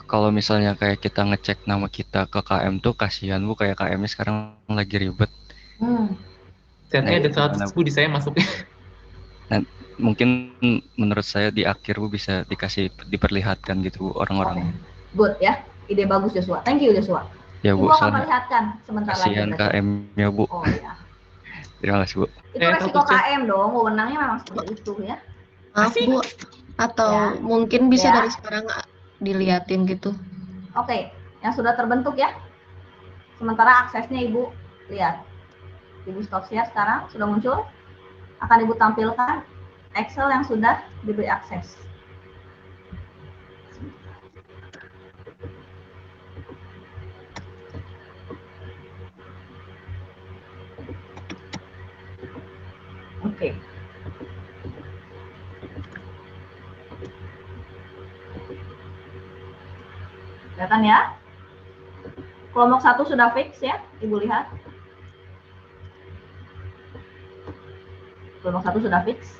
Kalau misalnya kayak kita ngecek nama kita ke KM tuh kasihan Bu, kayak KM-nya sekarang lagi ribet. Chatnya ada 100 Bu di saya masuknya. Nah, mungkin menurut saya di akhir Bu bisa diperlihatkan gitu Bu orang-orang. Good ya. Ide bagus Joshua. Thank you Joshua. Ya Bu, Ibu akan perlihatkan sebentar lagi. Kasihan KM-nya Bu. Oh ya. Terima kasih Bu. Itu resiko KM dong, wewenangnya memang seperti itu ya. Maaf Bu, atau mungkin bisa Ya. dari sekarang diliatin gitu. Oke, yang sudah terbentuk ya. Sementara aksesnya Ibu lihat. Ibu stop share sekarang sudah muncul. Akan Ibu tampilkan Excel yang sudah diberi akses. Oke. Kelihatan ya? Kelompok 1 sudah fix ya, Ibu lihat. Kelompok 1 sudah fix.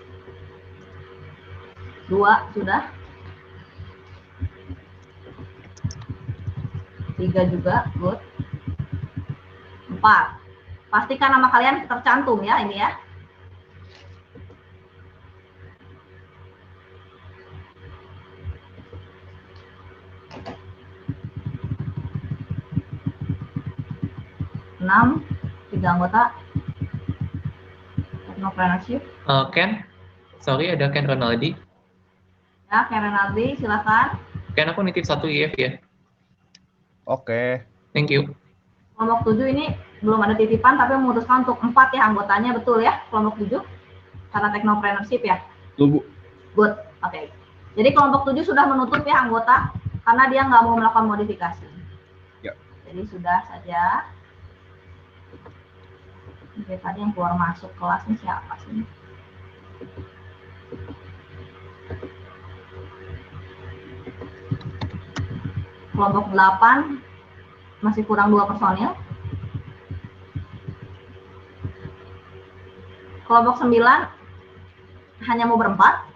2 sudah. 3 juga, good. 4. Pastikan nama kalian tercantum ya, ini ya. Enam, 3 anggota Technopreneurship. Ken, sorry ada Ken Ronaldi. Ya, Ken Ronaldi, silakan. Ken, aku nitip 1 IF ya. Oke. Thank you. Kelompok 7 ini belum ada titipan, tapi memutuskan untuk 4 ya anggotanya, betul ya, kelompok 7? Karena Technopreneurship ya? Betul, Bu. Good, oke. Jadi kelompok 7 sudah menutup ya anggota, karena dia nggak mau melakukan modifikasi. Ya. Jadi sudah saja. Oke, tadi yang keluar masuk kelas ini siapa sih? Kelompok 8 masih kurang 2 personil. Kelompok 9 hanya mau berempat.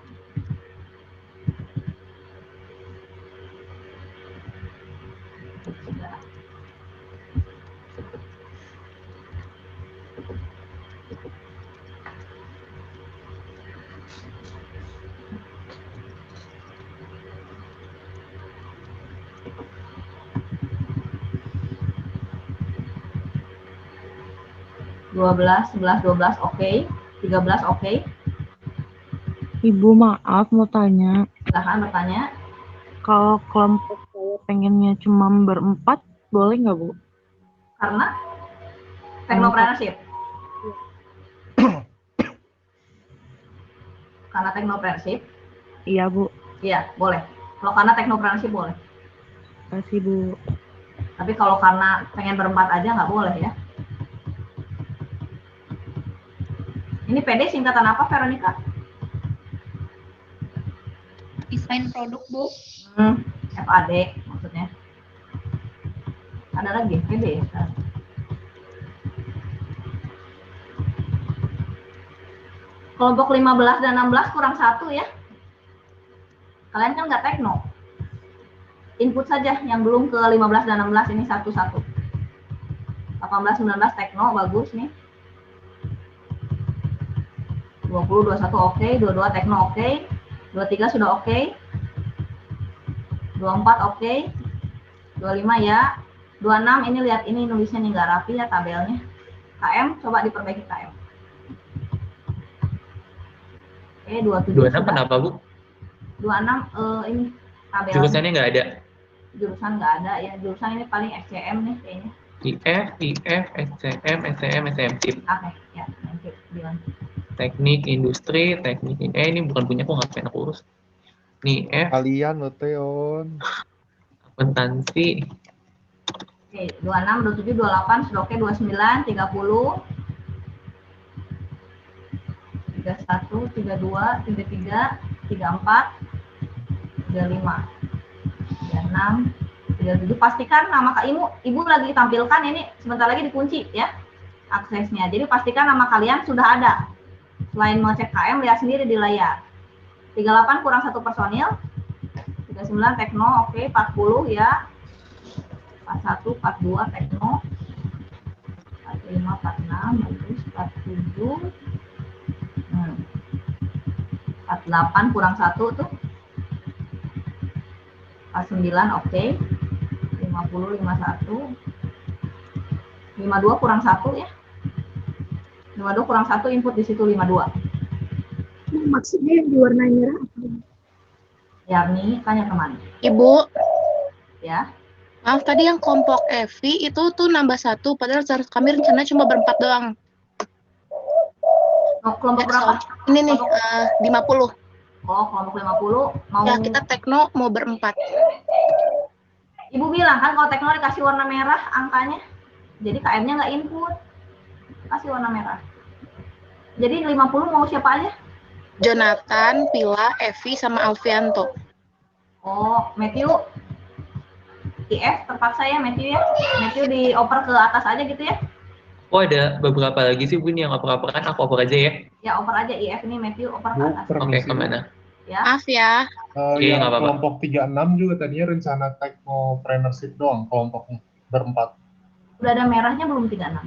Dua belas, 11, 12 oke, 13 oke. Ibu maaf mau tanya. Silahkan bertanya. Kalau kelompok saya pengennya cuma berempat, boleh nggak Bu? Karena Technopreneurship. Karena Technopreneurship. Iya Bu. Iya, boleh. Kalau karena Technopreneurship boleh. Kasih Bu. Tapi kalau karena pengen berempat aja nggak boleh ya. Ini PD singkatan apa, Veronica? Desain produk Bu. FAD maksudnya. Ada lagi PD ya sekarang. Kelompok 15 dan 16 kurang 1 ya. Kalian kan nggak tekno. Input saja yang belum ke 15 dan 16 ini satu-satu. 18, 19 tekno, bagus nih. 20, 21 oke, 22 tekno oke, 23 sudah oke, 24 oke, 25 ya, 26 ini lihat ini nulisnya nih nggak rapi ya tabelnya. KM coba diperbaiki KM. Oke, 27 26 kenapa, Bu? 26 ini tabel. Jurusannya nggak ada? Jurusan nggak ada ya, jurusan ini paling SCM nih kayaknya. IF, SCM, SMCIP. Oke, ya, nanti bilang. Teknik industri, ini bukan punya aku, ngapain aku urus. Nih, F. Kalian loh, Teon. Akuntansi. Oke, 26, 27, 28, sudah oke, 29, 30. 31, 32, 33, 34, 35, 36, 37. Pastikan nama Kak Ibu lagi tampilkan ini sebentar lagi dikunci ya aksesnya. Jadi pastikan nama kalian sudah ada. Selain mengecek KM, lihat sendiri di layar. 38 kurang 1 personil. 39 tekno, oke. 40 ya. 41, 42 tekno. 45, 46, bagus. 47. 48 kurang 1 tuh. 49 oke. 50, 51. 52 kurang 1 ya. 52 kurang 1 input di situ 52. Maksudnya yang diwarnai merah apa? Yarni, tanya teman. Ibu. Ya. Maaf, tadi yang kelompok Evi itu tuh nambah 1, padahal kami rencana cuma berempat doang. Oh, kelompok berapa? Ini nih, 50. Oh, kelompok 50 mau. Ya, kita tekno mau berempat. Ibu bilang kan kalau tekno dikasih warna merah angkanya. Jadi KM-nya nggak input. Kasih warna merah. Jadi 50 mau siapa aja? Jonathan, Pila, Evi, sama Alfianto. Oh, Matthew. IF terpaksa ya Matthew ya. Matthew dioper ke atas aja gitu ya. Oh, ada beberapa lagi sih Bu ini yang oper-operan, aku oper aja ya. Ya oper aja IF ini Matthew oper ke atas. Oke, kemana? Ya. Maaf ya. Iya, Yang nggak apa-apa. kelompok 36 juga tadinya rencana technopreneurship doang kelompoknya berempat. Udah ada merahnya belum 36?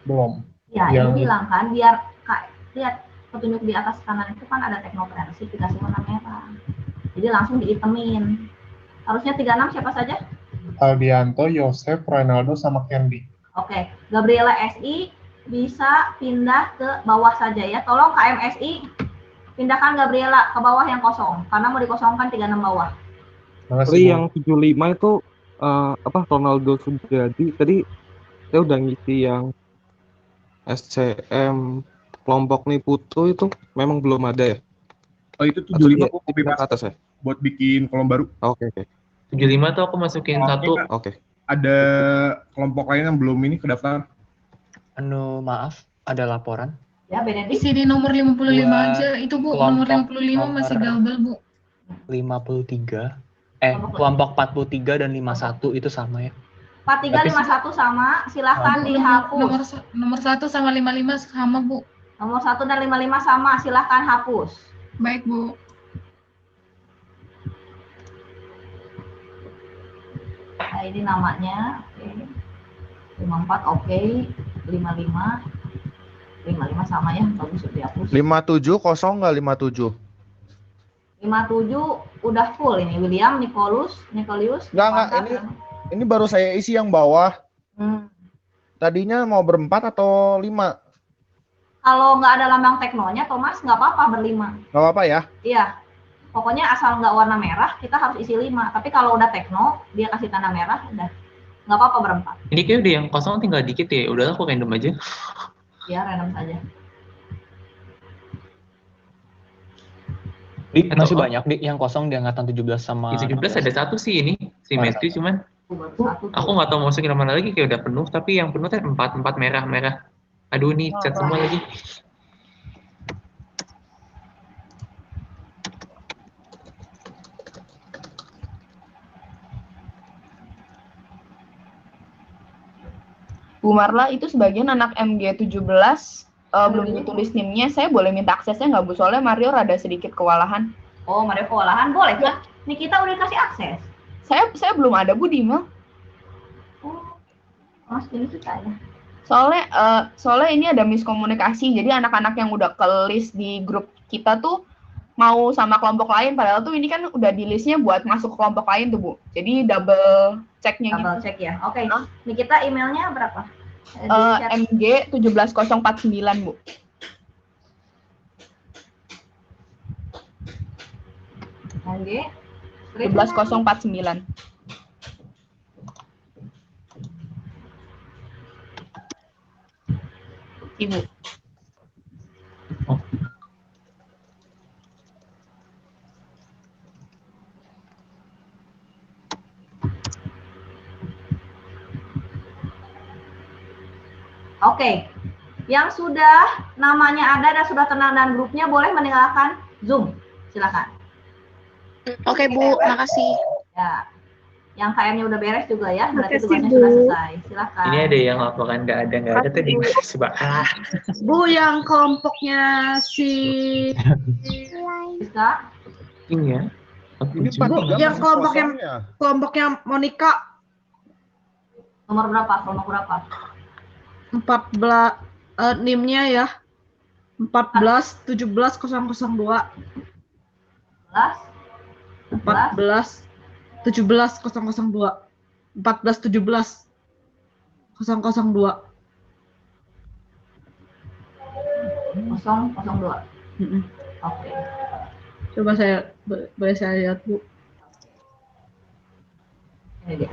Belum. Ya, Yang- ini bilang kan biar Kak lihat petunjuk di atas kanan itu kan ada teknopreneurship dikasih warna merah. Jadi langsung diitemin. Harusnya 36 siapa saja? Aldianto, Yosef, Ronaldo, sama Candy. Oke, Gabriela SI bisa pindah ke bawah saja ya. Tolong KMSI pindahkan Gabriela ke bawah yang kosong karena mau dikosongkan 36 bawah. Tadi yang 75 itu Ronaldo Subriyadi tadi saya udah ngisi yang SCM kelompok Niputu itu memang belum ada ya? Oh itu 75 kok copy ke atas ya? Buat bikin kolom baru. Oke. 75 tuh aku masukin satu. Oke. Ada kelompok lain yang belum ini kedaftar. Maaf, ada laporan. Ya, Di sini nomor 55 Buat aja, itu Bu, kelompok nomor 55 masih nomor- double Bu. 53. Kelompok 43 dan 51 itu sama ya. 43 51 sama, silahkan dihapus. Nomor 1 sama 55 sama Bu. Nomor 1 dan 55 sama, silahkan hapus. Baik Bu. Nah, ini namanya, oke. 54 oke, 55 sama ya, bagus sudah dihapus. 57 kosong nggak 57? 57 udah full ini, William, Nicholas. Nggak, ini baru saya isi yang bawah. Tadinya mau berempat atau 5? Kalau nggak ada lambang teknonya, Thomas, nggak apa-apa berlima. Nggak apa-apa ya? Iya, pokoknya asal nggak warna merah, kita harus isi 5. Tapi kalau udah tekno, dia kasih tanda merah, udah nggak apa-apa berempat. Ini kayak udah yang kosong tinggal dikit ya. Udahlah aku random aja. Ya, random saja. Masih banyak yang kosong di angkatan 17 sama Di 17 ada satu sih ini, si Matthew cuman. Aku nggak tahu mau masukin mana lagi, kayak udah penuh, tapi yang penuh kan 4 merah. Aduh nih, cat semua lagi. Bu Marla itu sebagian anak MG 17 belum ditulis NIM-nya, saya boleh minta aksesnya nggak Bu? Soalnya Mario rada sedikit kewalahan. Oh, Mario kewalahan, boleh ya? Nih kita udah kasih akses. Saya belum ada Bu di email. Mas ini kita ya. Soalnya ini ada miskomunikasi, jadi anak-anak yang udah ke list di grup kita tuh mau sama kelompok lain, padahal tuh ini kan udah di listnya buat masuk ke kelompok lain tuh Bu. Jadi double checknya gitu. Double check ya. Oke. Nih kita emailnya berapa? MG 17049 Bu. MG 17049. Ibu. Oke. Yang sudah namanya ada dan sudah kenal dan grupnya boleh meninggalkan Zoom. Silakan. Oke Bu, makasih. Ya. Yang KM-nya udah beres juga ya, berarti Makasih, tugasnya Bu. sudah selesai. Silakan. Ini ada yang laporan nggak ada tadi. Coba. Bu, yang kelompoknya si Siska. Ini ya. Ini Bu, yang kelompoknya Monica Nomor berapa? Kelompok berapa? 14 NIM-nya ya. 14 17 002. 14 17 002. 14 17 002. 002. Mm-mm. Oke. Coba boleh saya lihat Bu. Ini dia.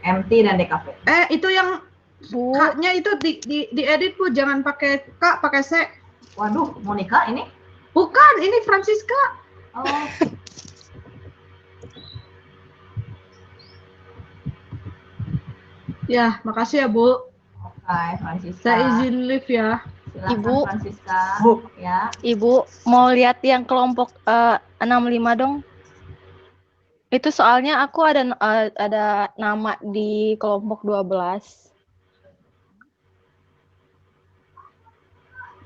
MT dan DKV. Itu yang K-nya itu diedit Bu, jangan pakai K, pakai C. Waduh, Monica ini? Bukan, ini Francisca. Oh. Ya, makasih ya Bu. Oke, Francisca. Saya izin live ya. Silakan, Ibu. Francisca. Ya. Ibu mau lihat yang kelompok 65 dong. Itu soalnya aku ada nama di kelompok 12.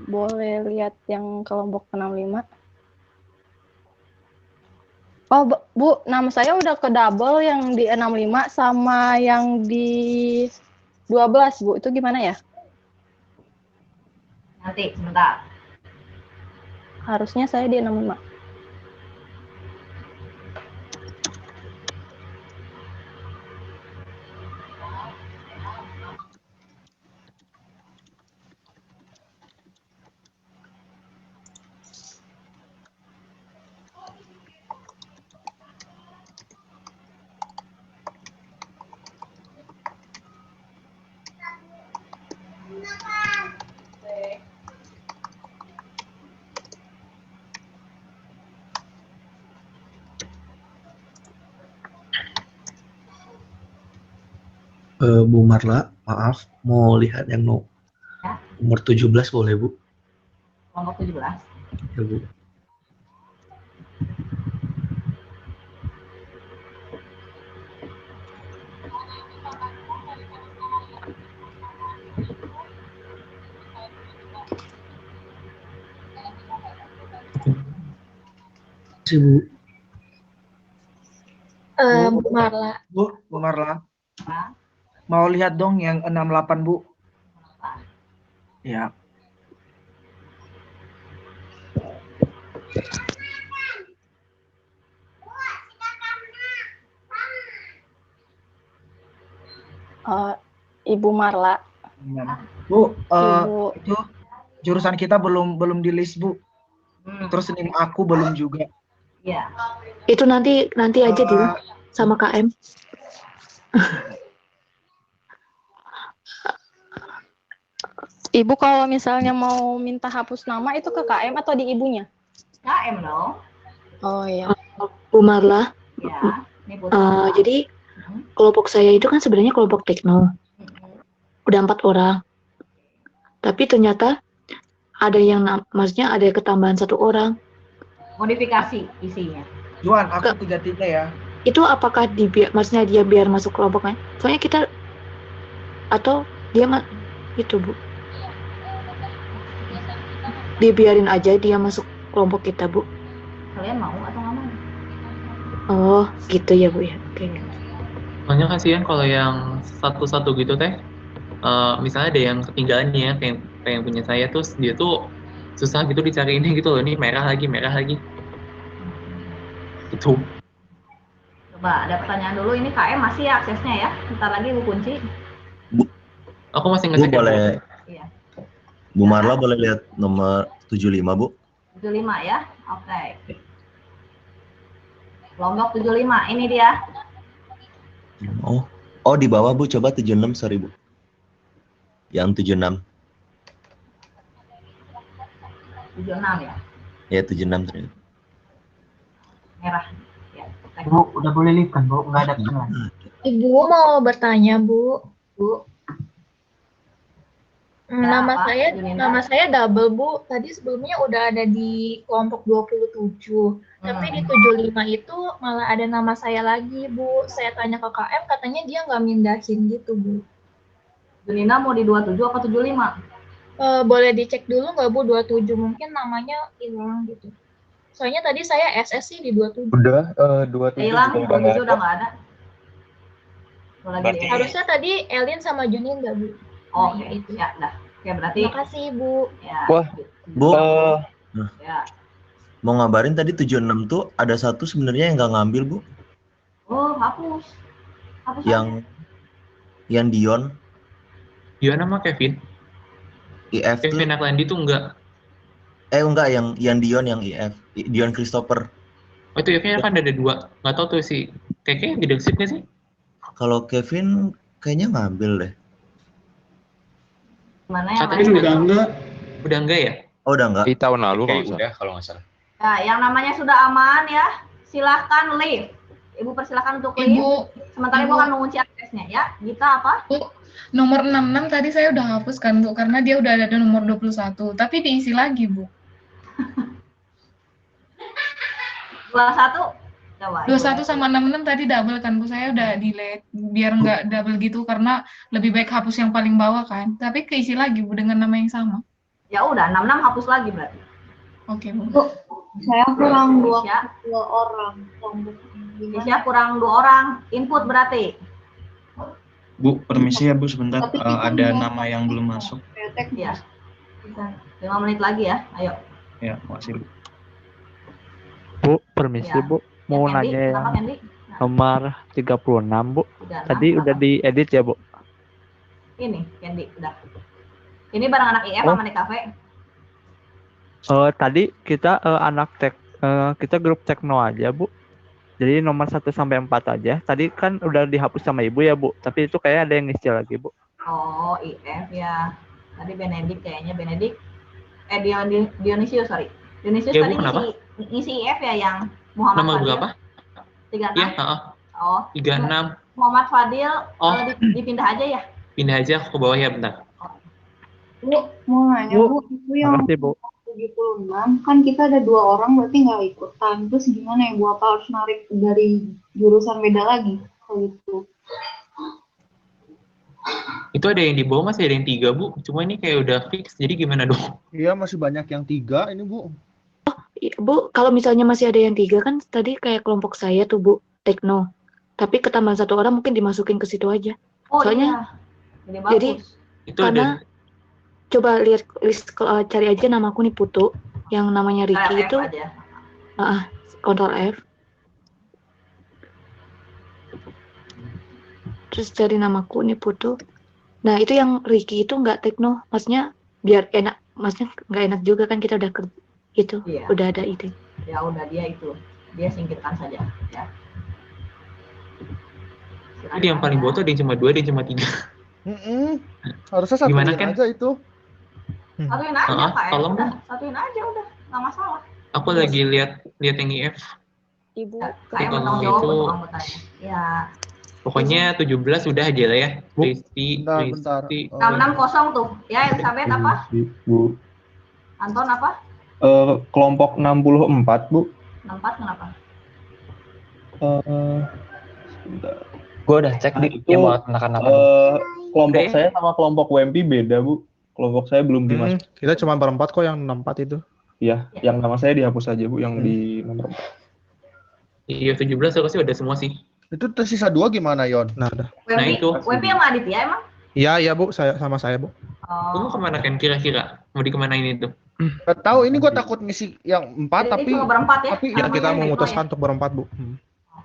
Boleh lihat yang kelompok 65? Oh, Bu, nama saya udah ke double yang di 65 sama yang di 12, Bu. Itu gimana ya? Nanti, sebentar. Harusnya saya di 65. Bu Marla, maaf, mau lihat yang nomor 17 boleh Bu? Kelompok 17. Ya Bu. Bu. Bu Marla. Bu Marla. Mau lihat dong yang 68 Bu. Ya. Ibu Marla. Bu, itu jurusan kita belum di list Bu. Terus NIM aku belum juga. Iya. Itu nanti aja dulu sama KM. Ibu kalau misalnya mau minta hapus nama itu ke KM atau di ibunya? KM dong. Oh iya. Bu Marla. Ya. Jadi kelompok saya itu kan sebenarnya kelompok tekno. Udah 4 orang. Tapi ternyata ada yang maksudnya ada ketambahan 1 orang. Modifikasi isinya. Juan, aku 33 ya. Itu apakah maksudnya dia biar masuk kelompoknya? Soalnya kita atau dia itu Bu. dibiarin aja dia masuk kelompok kita, Bu? Kalian mau atau nggak mau? Oh, gitu ya, Bu ya. Oke. Soalnya kasihan kalau yang satu-satu gitu teh. Misalnya ada yang ketinggalan nih ya, kayak yang punya saya tuh dia tuh susah gitu dicariinnya gitu loh, ini merah lagi. Itu. Coba ada pertanyaan dulu, ini KM masih ya aksesnya ya? Bentar lagi Bu kunci. Aku masih Bu ngecek. boleh, Iya. Bu Marla boleh lihat nomor 75, Bu? 75 ya? Oke. Kelompok 75, ini dia. Oh di bawah, Bu, coba 76, sorry, Bu. Yang 76. 76 ya? Ya, 76 tadi. Merah. Ya. Bu, udah boleh live kan, Bu? Nggak ada pesan. Ibu mau bertanya, Bu. Bu. Nama apa? nama saya double, Bu. Tadi sebelumnya udah ada di kelompok 27. Tapi di 75 itu malah ada nama saya lagi, Bu. Saya tanya ke KM, katanya dia nggak mindahin gitu, Bu. Junina mau di 27 apa 75? Boleh dicek dulu nggak, Bu, 27? Mungkin namanya hilang gitu. Soalnya tadi saya SS sih di 27. Udah, 27 Hilang, juga nggak 27 udah ada. nggak ada. Lagi Harusnya tadi Elin sama Junin nggak, Bu? Oh, Nah, itu ya, dah. Oke, berarti. Terima kasih, Bu. Ya. Wah, Bu, Ya. mau ngabarin tadi 76 tuh ada satu sebenarnya yang nggak ngambil, Bu. Oh, hapus. Hapus Yang Dion. Dion sama Kevin. IF tuh. Kevin Aklandi tuh enggak. Enggak, yang Dion, yang IF. Dion Christopher. Oh itu IF-nya kan ada 2. Nggak tahu tuh si Keke leadership nggak sih? Kalau Kevin kayaknya ngambil deh. Mana yang Katanya lain? udah enggak. Udah enggak ya? Oh, udah enggak. Di tahun lalu Oke, kalau nggak udah kalau nggak salah. Nah, yang namanya sudah aman ya, silahkan leave. Ibu persilahkan untuk leave. Sementara Ibu akan mengunci aksesnya ya. Gita apa? Nomor 66 tadi saya udah hapuskan, Bu, karena dia udah ada nomor 21. Tapi diisi lagi, Bu. 21. Coba. 21 sama 66 tadi double kan, Bu. Saya udah delete biar nggak double gitu karena lebih baik hapus yang paling bawah kan. Tapi keisi lagi, Bu, dengan nama yang sama. Ya udah, 66 hapus lagi berarti. Oke, Bu. Saya kurang dua Isya. orang. Isya kurang 2 orang. Input berarti. Bu, permisi ya Bu sebentar. Tapi kita Ada mau- nama yang belum masuk. Iya. 5 menit lagi ya. Ayo. Ya, makasih Bu. Bu, permisi, Ya. Bu. Mau Candy, nanya yang kenapa, Candy? nomor 36, Bu. 36, Tadi udah apa? diedit ya, Bu? Ini, Candy, udah. Ini bareng anak IF Oh. sama di kafe. Tadi kita kita grup tekno aja, Bu. Jadi nomor 1 sampai 4 aja. Tadi kan udah dihapus sama Ibu ya, Bu. Tapi itu kayak ada yang ngisi lagi, Bu. Oh, IF ya. Tadi Benedik kayaknya Dionisius, sorry. Dionisius Ya, Bu, tadi kenapa? ngisi IF ya yang Muhammad Nomor Fadil. berapa? 36. Iya, heeh. Oh, 36. Muhammad Fadil Oh. dipindah aja ya. Pindah aja ke bawah ya, bentar. Bu, mau nanya, Bu, Bu, itu yang makasih, Bu. 76, kan kita ada 2 orang berarti nggak ikutan. Terus gimana ya, Bu? Apa harus narik dari jurusan beda lagi? Kalau gitu. Itu ada yang di bawah, masih ada yang 3, Bu. Cuma ini kayak udah fix, jadi gimana dong? Iya, masih banyak yang 3 ini, Bu. Iya, Bu, kalau misalnya masih ada yang 3 kan tadi kayak kelompok saya tuh, Bu, tekno. Tapi ketambahan 1 orang mungkin dimasukin ke situ aja. Oh Soalnya iya. jadi Itu karena coba lihat list, cari aja namaku nih Putu, yang namanya Ricky F itu aja. Ctrl F. Terus cari namaku nih Putu. Nah, itu yang Ricky itu nggak tekno, maksudnya biar enak, maksudnya nggak enak juga kan kita udah gitu, Iya. udah ada itu. Ya udah dia itu. Dia singkirkan saja ya. Jadi yang paling bawah tuh ada yang cuma 2, ada yang cuma 3. Harusnya Gimana, satuin Ken? aja itu. Satuin aja, Heeh, Kak. tolong Udah, satuin aja udah. Nggak masalah. Aku lagi lihat yang IF. Ibu, Saya Kalau bertanggung jawab itu- untuk anggotanya. Ya. Pokoknya 17 udah aja lah ya. Bentar. 660 tuh. Ya, Elizabeth apa? Bu. Anton apa? Kelompok 64, Bu. 64 kenapa? Gue udah cek di Itu, buat anak-anak. kelompok saya sama kelompok WMP beda, Bu. Kelompok saya belum dimasuk. Kita cuma berempat kok yang 64 itu. Iya, yang nama saya dihapus aja Bu, yang di nomor 4. Iya, 17 harusnya udah semua sih. Itu tersisa 2 gimana, Yon? Nah, udah. Nah, itu. WP sama Aditya emang? Iya, Bu, saya sama saya, Bu. Oh. Lu mau kemana kan kira-kira? Mau dikemanain itu? Gak tahu, ini gue takut ngisi yang 4 tapi cuma berempat ya? Tapi Ya, kita memutuskan untuk berempat, Bu.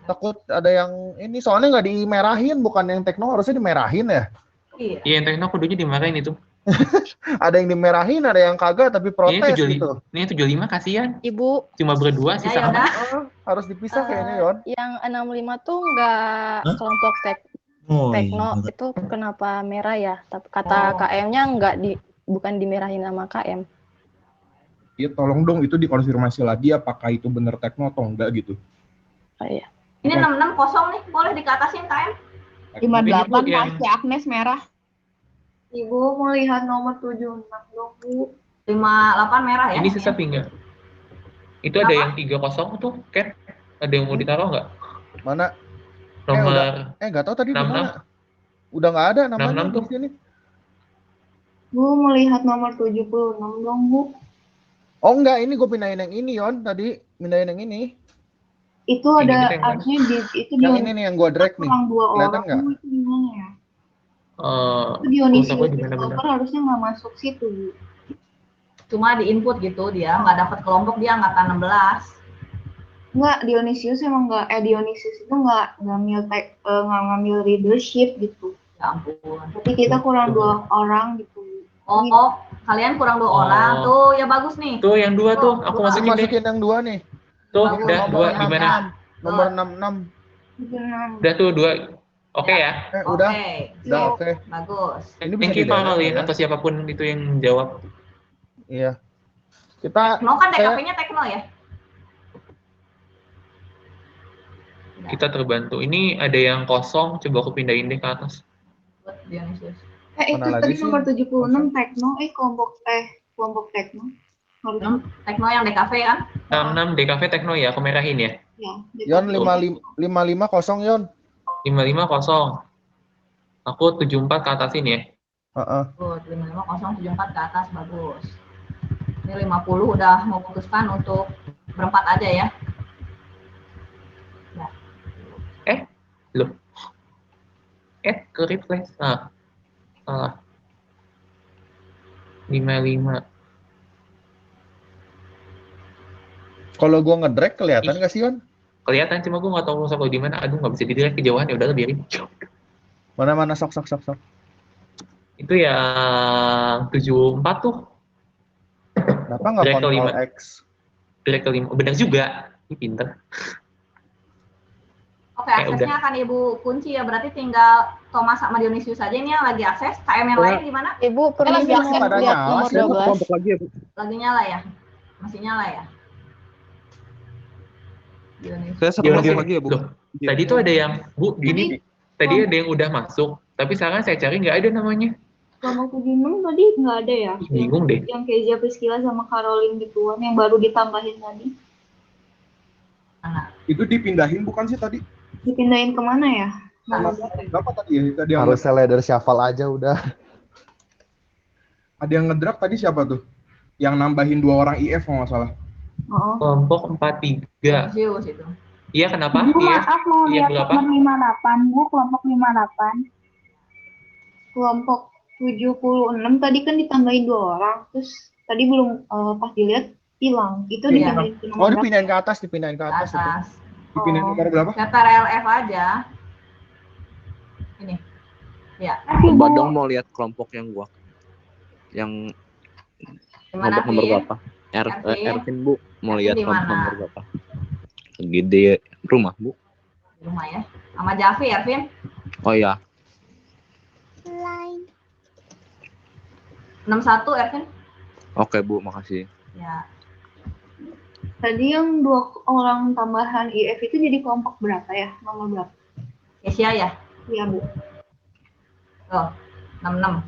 Takut ada yang ini soalnya nggak dimerahin, bukan yang tekno harusnya dimerahin ya. Iya. Iya, yang tekno kudunya dimarahin itu. Ada yang dimerahin, ada yang kagak tapi protes gitu. Ini 75 kasihan. Ibu. Cuma berdua sih Ya, sama. Harus dipisah kayaknya, Yon. Yang 65 tuh nggak kelompok tekno itu kenapa merah ya? Tapi kata KM-nya bukan dimerahin sama KM. Iya, tolong dong itu dikonfirmasi lagi apakah itu benar tekno atau enggak gitu. Oh, iya. Ini 66 kosong nih, boleh dikatasin KM? 58 pasti Agnes merah. Ibu mau lihat nomor 76 dong, Bu. 58 merah ya? Ini sesepi enggak? Itu ada yang 30 tuh, Ken. Ada yang mau ditaruh nggak? Mana? Nomor Nggak tahu tadi di 66. mana. Udah nggak ada namanya 66 di sini. Bu mau lihat nomor 76 dong, Bu. Oh enggak, ini gue pindahin yang ini, Yon. Tadi pindahin yang ini. Itu ada artinya itu yang ini nih yang gue drag nih. Kurang 2 Kelihatan orang. nggak? Bu, itu gimana ya? Itu Dionisius Dionysius Christopher harusnya nggak masuk situ, Bu. Cuma di input gitu, dia nggak dapat kelompok, dia angkatan 16. Enggak, Dionysius emang nggak, Dionysius itu nggak ngambil leadership gitu. Ya ampun. Tapi kita kurang 2 orang gitu. Oh, kalian kurang 2 orang tuh, ya bagus nih. Tuh yang 2 tuh, aku masukin yang 2 nih. Tuh, udah 2 gimana? Nomor 66. Udah tuh 2. Oke ya? Udah oke. Bagus. Ini Thank you Pak Malin atau siapapun itu yang jawab. Iya. Kita Tekno kan DKP-nya tekno ya? Kita terbantu. Ini ada yang kosong, coba aku pindahin deh ke atas. Buat Dionysius. Itu tadi nomor 76 tekno, kelompok tekno. Tekno yang DKV kan? 66 DKV tekno ya, aku merahin ya. Ya, Yon 55 kosong, Yon. 55 kosong. Aku 74 ke atas ini ya. Good, 55 ke atas, bagus. Ini 50 udah memutuskan untuk berempat aja ya. Loh. Ke replace. Salah. 55. Kalau gua ngedrag kelihatan nggak sih, Yon? Kelihatan, cuma gue nggak tahu musafir di mana. Aduh, nggak bisa didirect kejauhan, ya udah biarin. Mana sok. Itu yang 74 tuh. Kenapa nggak Ctrl X? Direct ke 5. Benar juga. Ini pinter. Oke, aksesnya akan Ibu kunci ya, berarti tinggal Thomas sama Dionysius saja ini yang lagi akses. KM yang lain gimana? Ibu permisi mau lihat nomor 12. Lagi nyala ya? Masih nyala ya? Saya satu lagi ya, Bu. Loh, tadi tuh ada yang, Bu, gini, tadi ada yang udah masuk, tapi sekarang saya cari nggak ada namanya. Kelompok 76 tadi nggak ada ya? Bingung deh. Yang Kezia Priscilla sama Caroline gituan, yang baru ditambahin tadi. Itu dipindahin bukan sih tadi? Dipindahin kemana ya? Berapa tadi ya? Tadi Harus leader shuffle aja udah. Ada yang ngedrag tadi siapa tuh? Yang nambahin 2 orang IF kalau nggak salah. Kelompok 43. Dionysius itu. Iya, kenapa? Bu, Iya. maaf mau Iya, lihat berapa? nomor 58, Bu, kelompok 58. Kelompok 76 tadi kan ditambahin 2 orang, terus tadi belum pas dilihat hilang. Itu dipindahin ke nomor Oh, dipindahin ke atas itu. Dipindahin nomor berapa? Daftar LF aja. Ini. Ya. Coba dong mau lihat kelompok yang gua. Yang Gimana, kelompok nomor Vin? berapa? Ervin, Bu. Mau lihat di kelompok mana? nomor berapa? Lagi di rumah, Bu. Di rumah ya. Sama Javi, Ervin. Oh iya. 61, Ervin. Oke, Bu, makasih. Ya. Tadi yang 2 orang tambahan IF itu jadi kelompok berapa ya? Nomor berapa? Kesia ya? Iya, Bu. Oh, 66.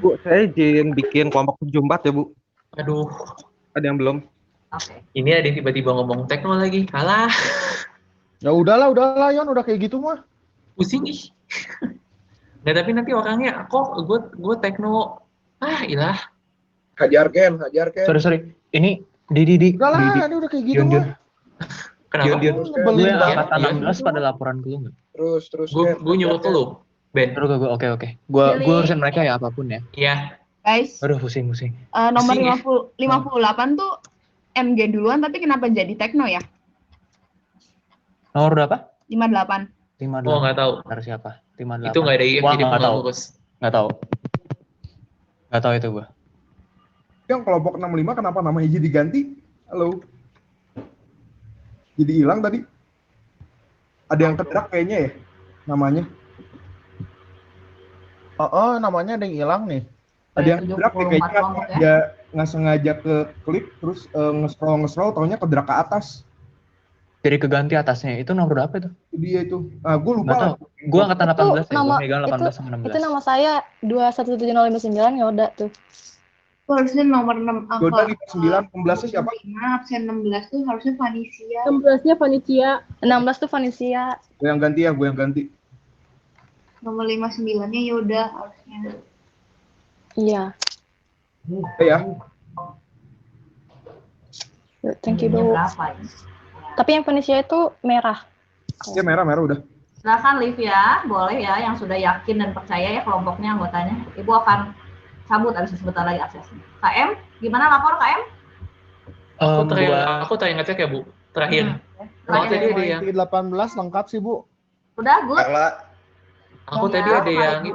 Bu, saya izin bikin kelompok 74 ya, Bu. Aduh. Ada yang belum? Oke. Ini ada yang tiba-tiba ngomong tekno lagi. Kalah. Ya udahlah, Yon, udah kayak gitu mah. Pusing ih. Nggak, tapi nanti orangnya, kok gue tekno Ilah. Hajar Ken. Sorry. Ini di. Enggak lah, ini udah kayak gitu Dion. mah. Kenapa? Dion. Nyebelin Gue banget. angkatan 16 pada laporan ke lu nggak? Terus Gue nyuruh ke lu, Ben. Oke. Gue urusin mereka ya apapun ya. Iya. Guys, Aduh pusing. nomor Pusing ya? 58 tuh MG duluan, tapi kenapa jadi Tekno ya? Nomor berapa? 58. 58. Oh, nggak tahu. Dari siapa? 58. Itu nggak ada IF, Wah, jadi nggak tahu. pengurus. Nggak tahu itu gue. Yang kelompok 65 kenapa namanya jadi diganti? Halo. Jadi hilang tadi. Ada yang kedrak kayaknya ya namanya. Namanya ada yang hilang nih. Ada yang kedrak kayaknya dia nggak sengaja ke klik terus nge-scroll taunya kedrak ke atas. Jadi keganti atasnya. Itu nomor berapa itu? Dia itu. Gue lupa. Nggak tahu. Gue angkatan 18 ya. Nama, Gue megang 18 sama 16. Itu nama saya 217059 ya udah tuh. Harusnya nomor 6 Yoda 59, 16 siapa? Absen 16 tuh harusnya Vanisia. 16-nya Panitia. 16 tuh Vanisia. Gue yang ganti. Nomor 59-nya Yoda harusnya. Iya. Ya. Thank you, Bu. Tapi yang Vanisia itu merah. Ya merah udah. Silakan Liv ya, boleh ya yang sudah yakin dan percaya ya kelompoknya anggotanya. Ibu akan cabut abis sebentar lagi aksesnya. KM, gimana lapor KM? Aku terakhir ngecek ya Bu, terakhir. Aku tadi ada yang 18 lengkap sih Bu. Udah good. Aku tadi ada yang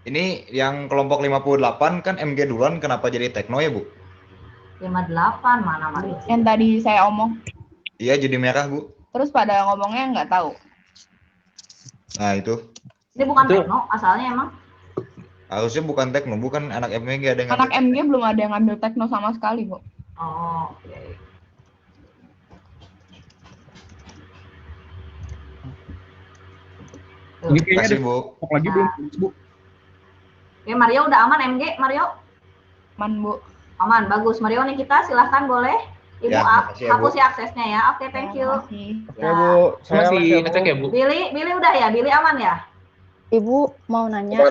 Ini yang kelompok 58 kan MG duluan, kenapa jadi Tekno ya Bu? 58 mana Maria? Yang tadi saya omong. Iya jadi merah Bu. Terus pada ngomongnya nggak tahu. Nah itu. Ini bukan Tekno asalnya emang. Harusnya bukan Tekno, bukan anak MG ada yang Anak MG belum ada yang ngambil Tekno sama sekali, Bu. Oh, oke. Ini kayaknya ada Bu. lagi belum Bu. Oke, Mario udah aman MG, Mario? Aman, Bu. Aman, bagus. Mario nih kita silahkan boleh. Ibu Ya, makasih ya, Bu. hapus ya aksesnya ya. Oke, thank you. Oke Bu, saya masih ngecek ya Bu. Billy udah ya? Billy aman ya? Ibu mau nanya.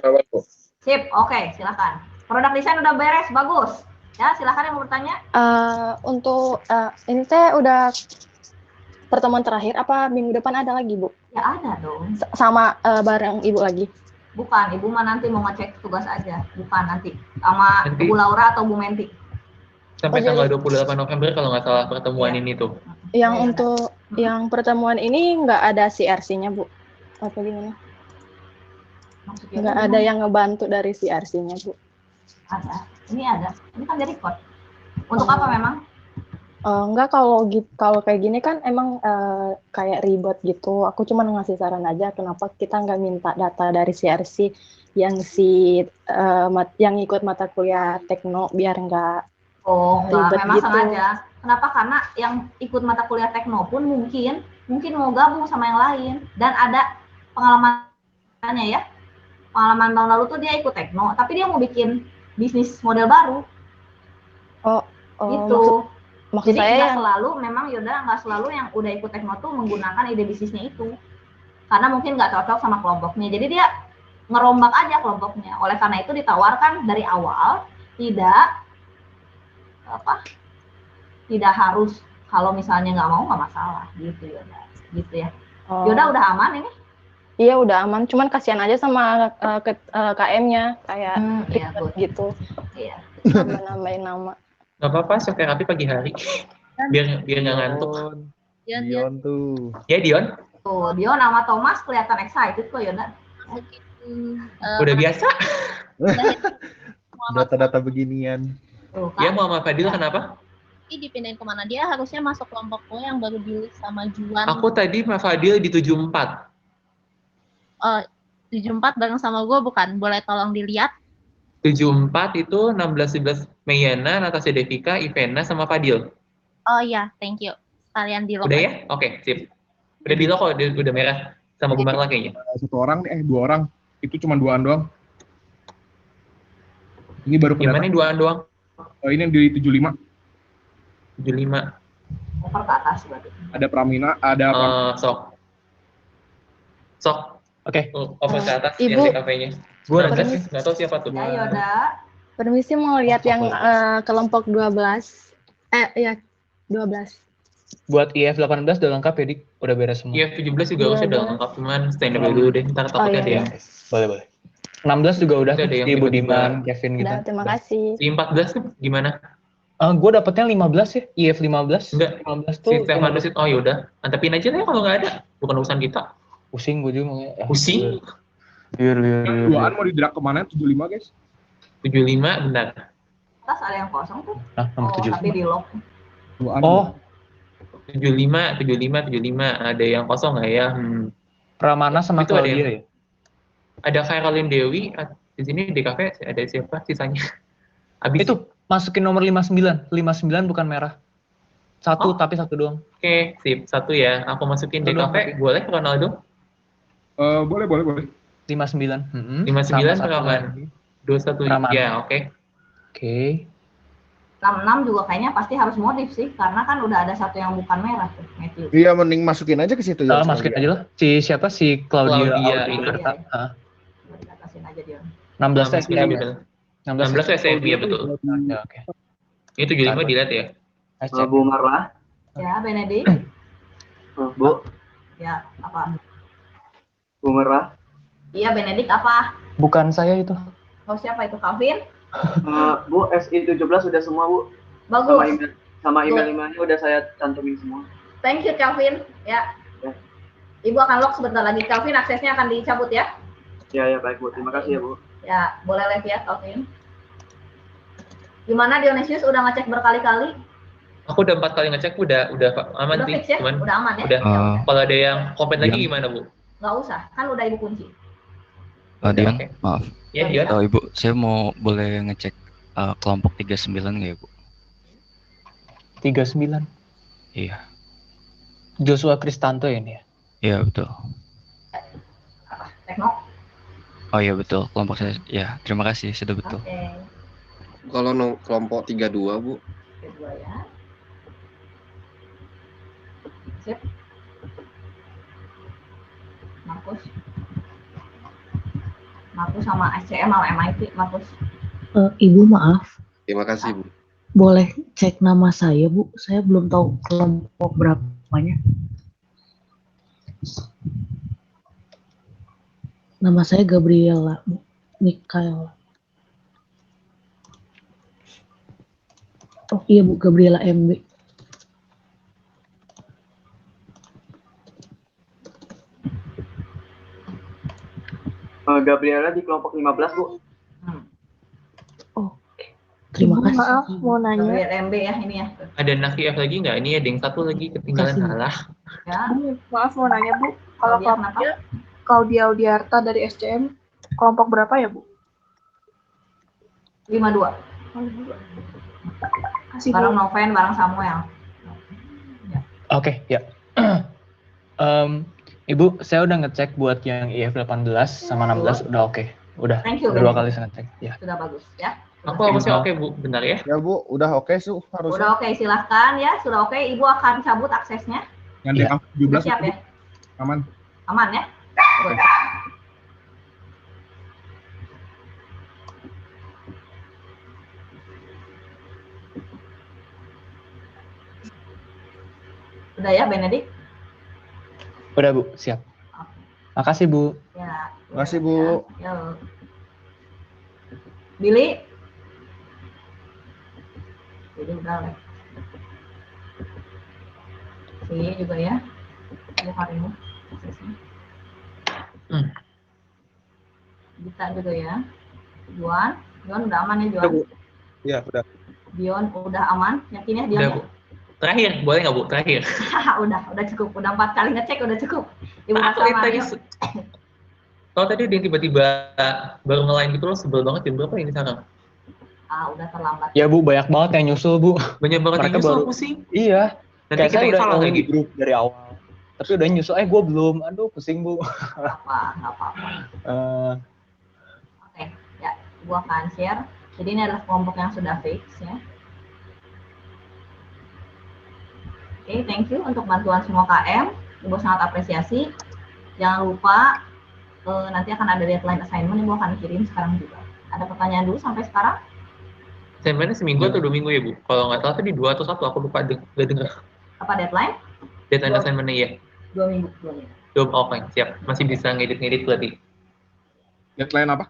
Sip, oke, silakan. Produk desain udah beres, bagus. Ya, silakan yang mau bertanya. Untuk ini saya udah pertemuan terakhir, apa minggu depan ada lagi, Bu? Ya ada dong. Sama bareng Ibu lagi? Bukan, Ibu mah nanti mau ngecek tugas aja. Bukan nanti. Sama Nanti. Bu Laura atau Bu Menti. Sampai tanggal 28 November kalau nggak salah pertemuan ini tuh. Yang untuk yang pertemuan ini nggak ada CRC-nya, Bu? Apa gimana? Nggak ada yang ngebantu dari CRC-nya, Bu? Ada. Ini ada. Ini kan dari record. Untuk apa memang? Enggak, kalau kayak gini kan emang kayak ribet gitu. Aku cuma ngasih saran aja kenapa kita nggak minta data dari CRC yang yang ikut mata kuliah Tekno biar nggak ribet Memang gitu. sengaja. Kenapa? Karena yang ikut mata kuliah Tekno pun mungkin mau gabung sama yang lain dan ada pengalamannya ya. Pengalaman tahun lalu tuh dia ikut Tekno, tapi dia mau bikin bisnis model baru. Gitu. Maksud Jadi saya nggak yang selalu, memang Yoda nggak selalu yang udah ikut Tekno tuh menggunakan ide bisnisnya itu. Karena mungkin nggak cocok sama kelompoknya. Jadi dia ngerombak aja kelompoknya. Oleh karena itu ditawarkan dari awal tidak harus, kalau misalnya nggak mau nggak masalah gitu Yoda. Gitu ya. Yoda udah aman ini? Iya udah aman, cuman kasihan aja sama KM-nya kayak ribet gitu. Iya. Nambahin nama. Nggak apa-apa, sok terapi pagi hari. Biar nggak ngantuk. Dion tuh. Ya Dion. Tuh, Dion sama Thomas kelihatan excited kok Yoda. Udah biasa. Data-data beginian. Ya Muhammad Fadil kenapa? Dipindahin kemana dia? Harusnya masuk kelompok gue yang baru di sama Juan. Aku tadi Mas Fadil di 74. 74 bareng sama gue bukan? Boleh tolong dilihat? 74 itu 16-11 Meyana, Natasha Devika, Ivena, sama Fadil. Oh iya, thank you. Kalian di lock. Udah ya? Oke, sip. Udah di lock kok, udah merah. Sama Bu Marla kayaknya. Dua orang. Itu cuma duaan doang. Ini baru Gimana nih duaan doang? Ini di 75. 75. Over ke atas berarti. Ada Pramina, ada Sok. Oke. Over ke atas Ibu, yang TKP-nya. Gua Permisi. sih nggak tahu siapa tuh. Ya, Yoda. Permisi mau lihat yang kelompok 12. Ya, 12. Buat IF 18 udah lengkap ya, Dik? Udah beres semua? IF 17 juga harusnya udah lengkap, cuman stand up dulu deh, ntar takutnya ada yang... Boleh. 16 juga udah Ada tuh, yang si tiba-tiba- Budiman, Kevin gitu. Udah, terima kasih. Si 14 tuh gimana? Gue dapetnya 15 ya, IF 15. Enggak, 15 si tuh Stefanus itu, oh yaudah, antepin aja deh kalau nggak ada, bukan urusan kita. pusing gue juga makanya. Pusing? Liur. Duaan mau didrag kemana? 75 guys. 75, benar. Atas ada yang kosong tuh. Nah, nomor Oh, 75. tapi di lock. Duaan. Oh, 75, ada yang kosong nggak ya? Pramana sama Itu ada Claudia yang- ya? Ada Caroline Dewi, di sini di kafe ada siapa sisanya? Abis Itu masukin nomor 59. 59 bukan merah. Satu tapi satu doang. Oke, sip. Satu ya. Aku masukin di Satu doang, kafe. tapi. Boleh Ronaldo? Boleh. 59. 59 Sama satu Raman. lagi. 21 Raman. ya, oke. Oke. 66 juga kayaknya pasti harus modif sih, karena kan udah ada satu yang bukan merah tuh, Matthew. Iya, mending masukin aja ke situ ya. Masukin aja lah. Si siapa? Si Claudia. Claudia Audi itu. Berta. Ah. Kasihin aja dia. 16 Nah, SPM gitu. ya? 16 SFB ya betul. Ya, oke. Ini 75 dilihat ya. Bu Marla. Ya, Benedict. Bu, Ya, apa? Bu Marla. Iya, Benedict apa? Bukan saya itu. Oh, siapa itu? Calvin? Bu, SI 17 udah semua, Bu. Bagus. Sama Good. email-emailnya udah saya cantumin semua. Thank you, Calvin. Ya. Ibu akan lock sebentar lagi. Calvin, aksesnya akan dicabut ya. Ya, baik, Bu. Terima kasih ya, Bu. Ya, boleh live ya, Calvin. Gimana Dionysius udah ngecek berkali-kali? Aku udah 4 kali ngecek, udah aman Udah sih. fix ya? Cuman Udah aman ya? udah. Kalau ada yang komplain lagi Iya. gimana, Bu? Nggak usah, kan udah ibu kunci. Dion, maaf. Ya, Dion. Oh, Ibu, saya mau boleh ngecek kelompok 39 nggak ya, Bu? 39. Iya. Joshua Kristanto ya ini ya? Iya, betul. Tekno. Oh iya, betul. Kelompok saya. Ya, terima kasih. Sudah betul. Oke. Kalau kelompok 32, Bu. Kedua ya. Sip. Markus sama SCM sama MIT, Markus. Ibu maaf, Terima kasih, Bu. boleh cek nama saya Bu? Saya belum tahu kelompok berapanya. Nama saya Gabriela Bu. Mikaela. Oh iya Bu, Gabriela MB. Gabriela di kelompok 15, Bu. Terima Ibu, kasih. maaf mau nanya. Gabriel MB ya ini ya. Ada Nakiaf lagi nggak? Ini ada yang satu lagi ketinggalan. Salah. Ya. Bu, maaf mau nanya Bu, kalau Claudia kelompoknya Claudia Audiarta dari SCM kelompok berapa ya Bu? 52. Kasih Bu. Bareng Noven, bareng Samuel. Oke, ya. Ibu, saya udah ngecek buat yang IF 18 sama 16 udah oke. Udah. Thank you, Dua Benedict. kali saya ngecek. Ya. Sudah bagus ya. Aku harusnya oke, Bu. Bentar ya. Ya Bu, udah oke sih harusnya. Udah oke, silahkan ya. Sudah oke, Ibu akan cabut aksesnya. Yang Iya. di Udah 17 siap ya? aman. Aman ya? Good. Udah ya, Benedict? Udah Bu, siap. Makasih Bu. Ya. Makasih Bu. Yo. Billy? Jadi udah lah. Si juga ya. Bu Harimu. Gita juga ya. Juan udah aman ya Juan? Iya, udah. Dion udah aman? Yakin ya Dion? Udah, Ya? Bu. Terakhir, boleh nggak, Bu? Terakhir. udah cukup. Udah 4 kali ngecek udah cukup. Ibu Aku kasih yang aman tadi yuk. kalau tadi dia tiba-tiba baru ngelain gitu loh, sebel banget. Jam berapa ini sekarang? Udah terlambat. Ya Bu, banyak banget yang nyusul Bu. Banyak banget yang Mereka nyusul, baru- pusing. Iya. Nanti Kayak kita saya yang udah salah ngomong lagi. di grup dari awal. Tapi udah nyusul, gue belum. Aduh, pusing Bu. Nggak apa-apa. Eh, Oke, ya, gua akan share. Jadi ini adalah kelompok yang sudah fix ya. Oke, thank you untuk bantuan semua KM. Ibu sangat apresiasi. Jangan lupa nanti akan ada deadline assignment yang Bu akan kirim sekarang juga. Ada pertanyaan dulu sampai sekarang? Assignment-nya seminggu atau 2 minggu ya, Bu? Kalau nggak salah tadi 2 atau 1, aku lupa nggak dengar. Apa deadline? Deadline assignment-nya ya. 2 minggu. 2 minggu. Oke, siap. Masih bisa ngedit-ngedit berarti. Deadline apa?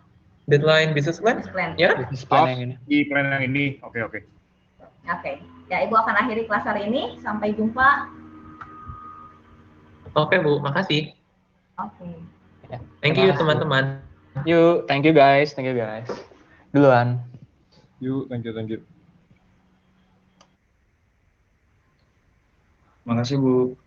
Deadline business plan? Ya? Business plan yang ini. Di plan yang ini. Oke. Oke. Ya, Ibu akan akhiri kelas hari ini. Sampai jumpa. Oke, Bu. Makasih. Oke. Thank you, teman-teman. Yuk, thank you guys. Duluan. Yuk, thank you. Makasih Bu.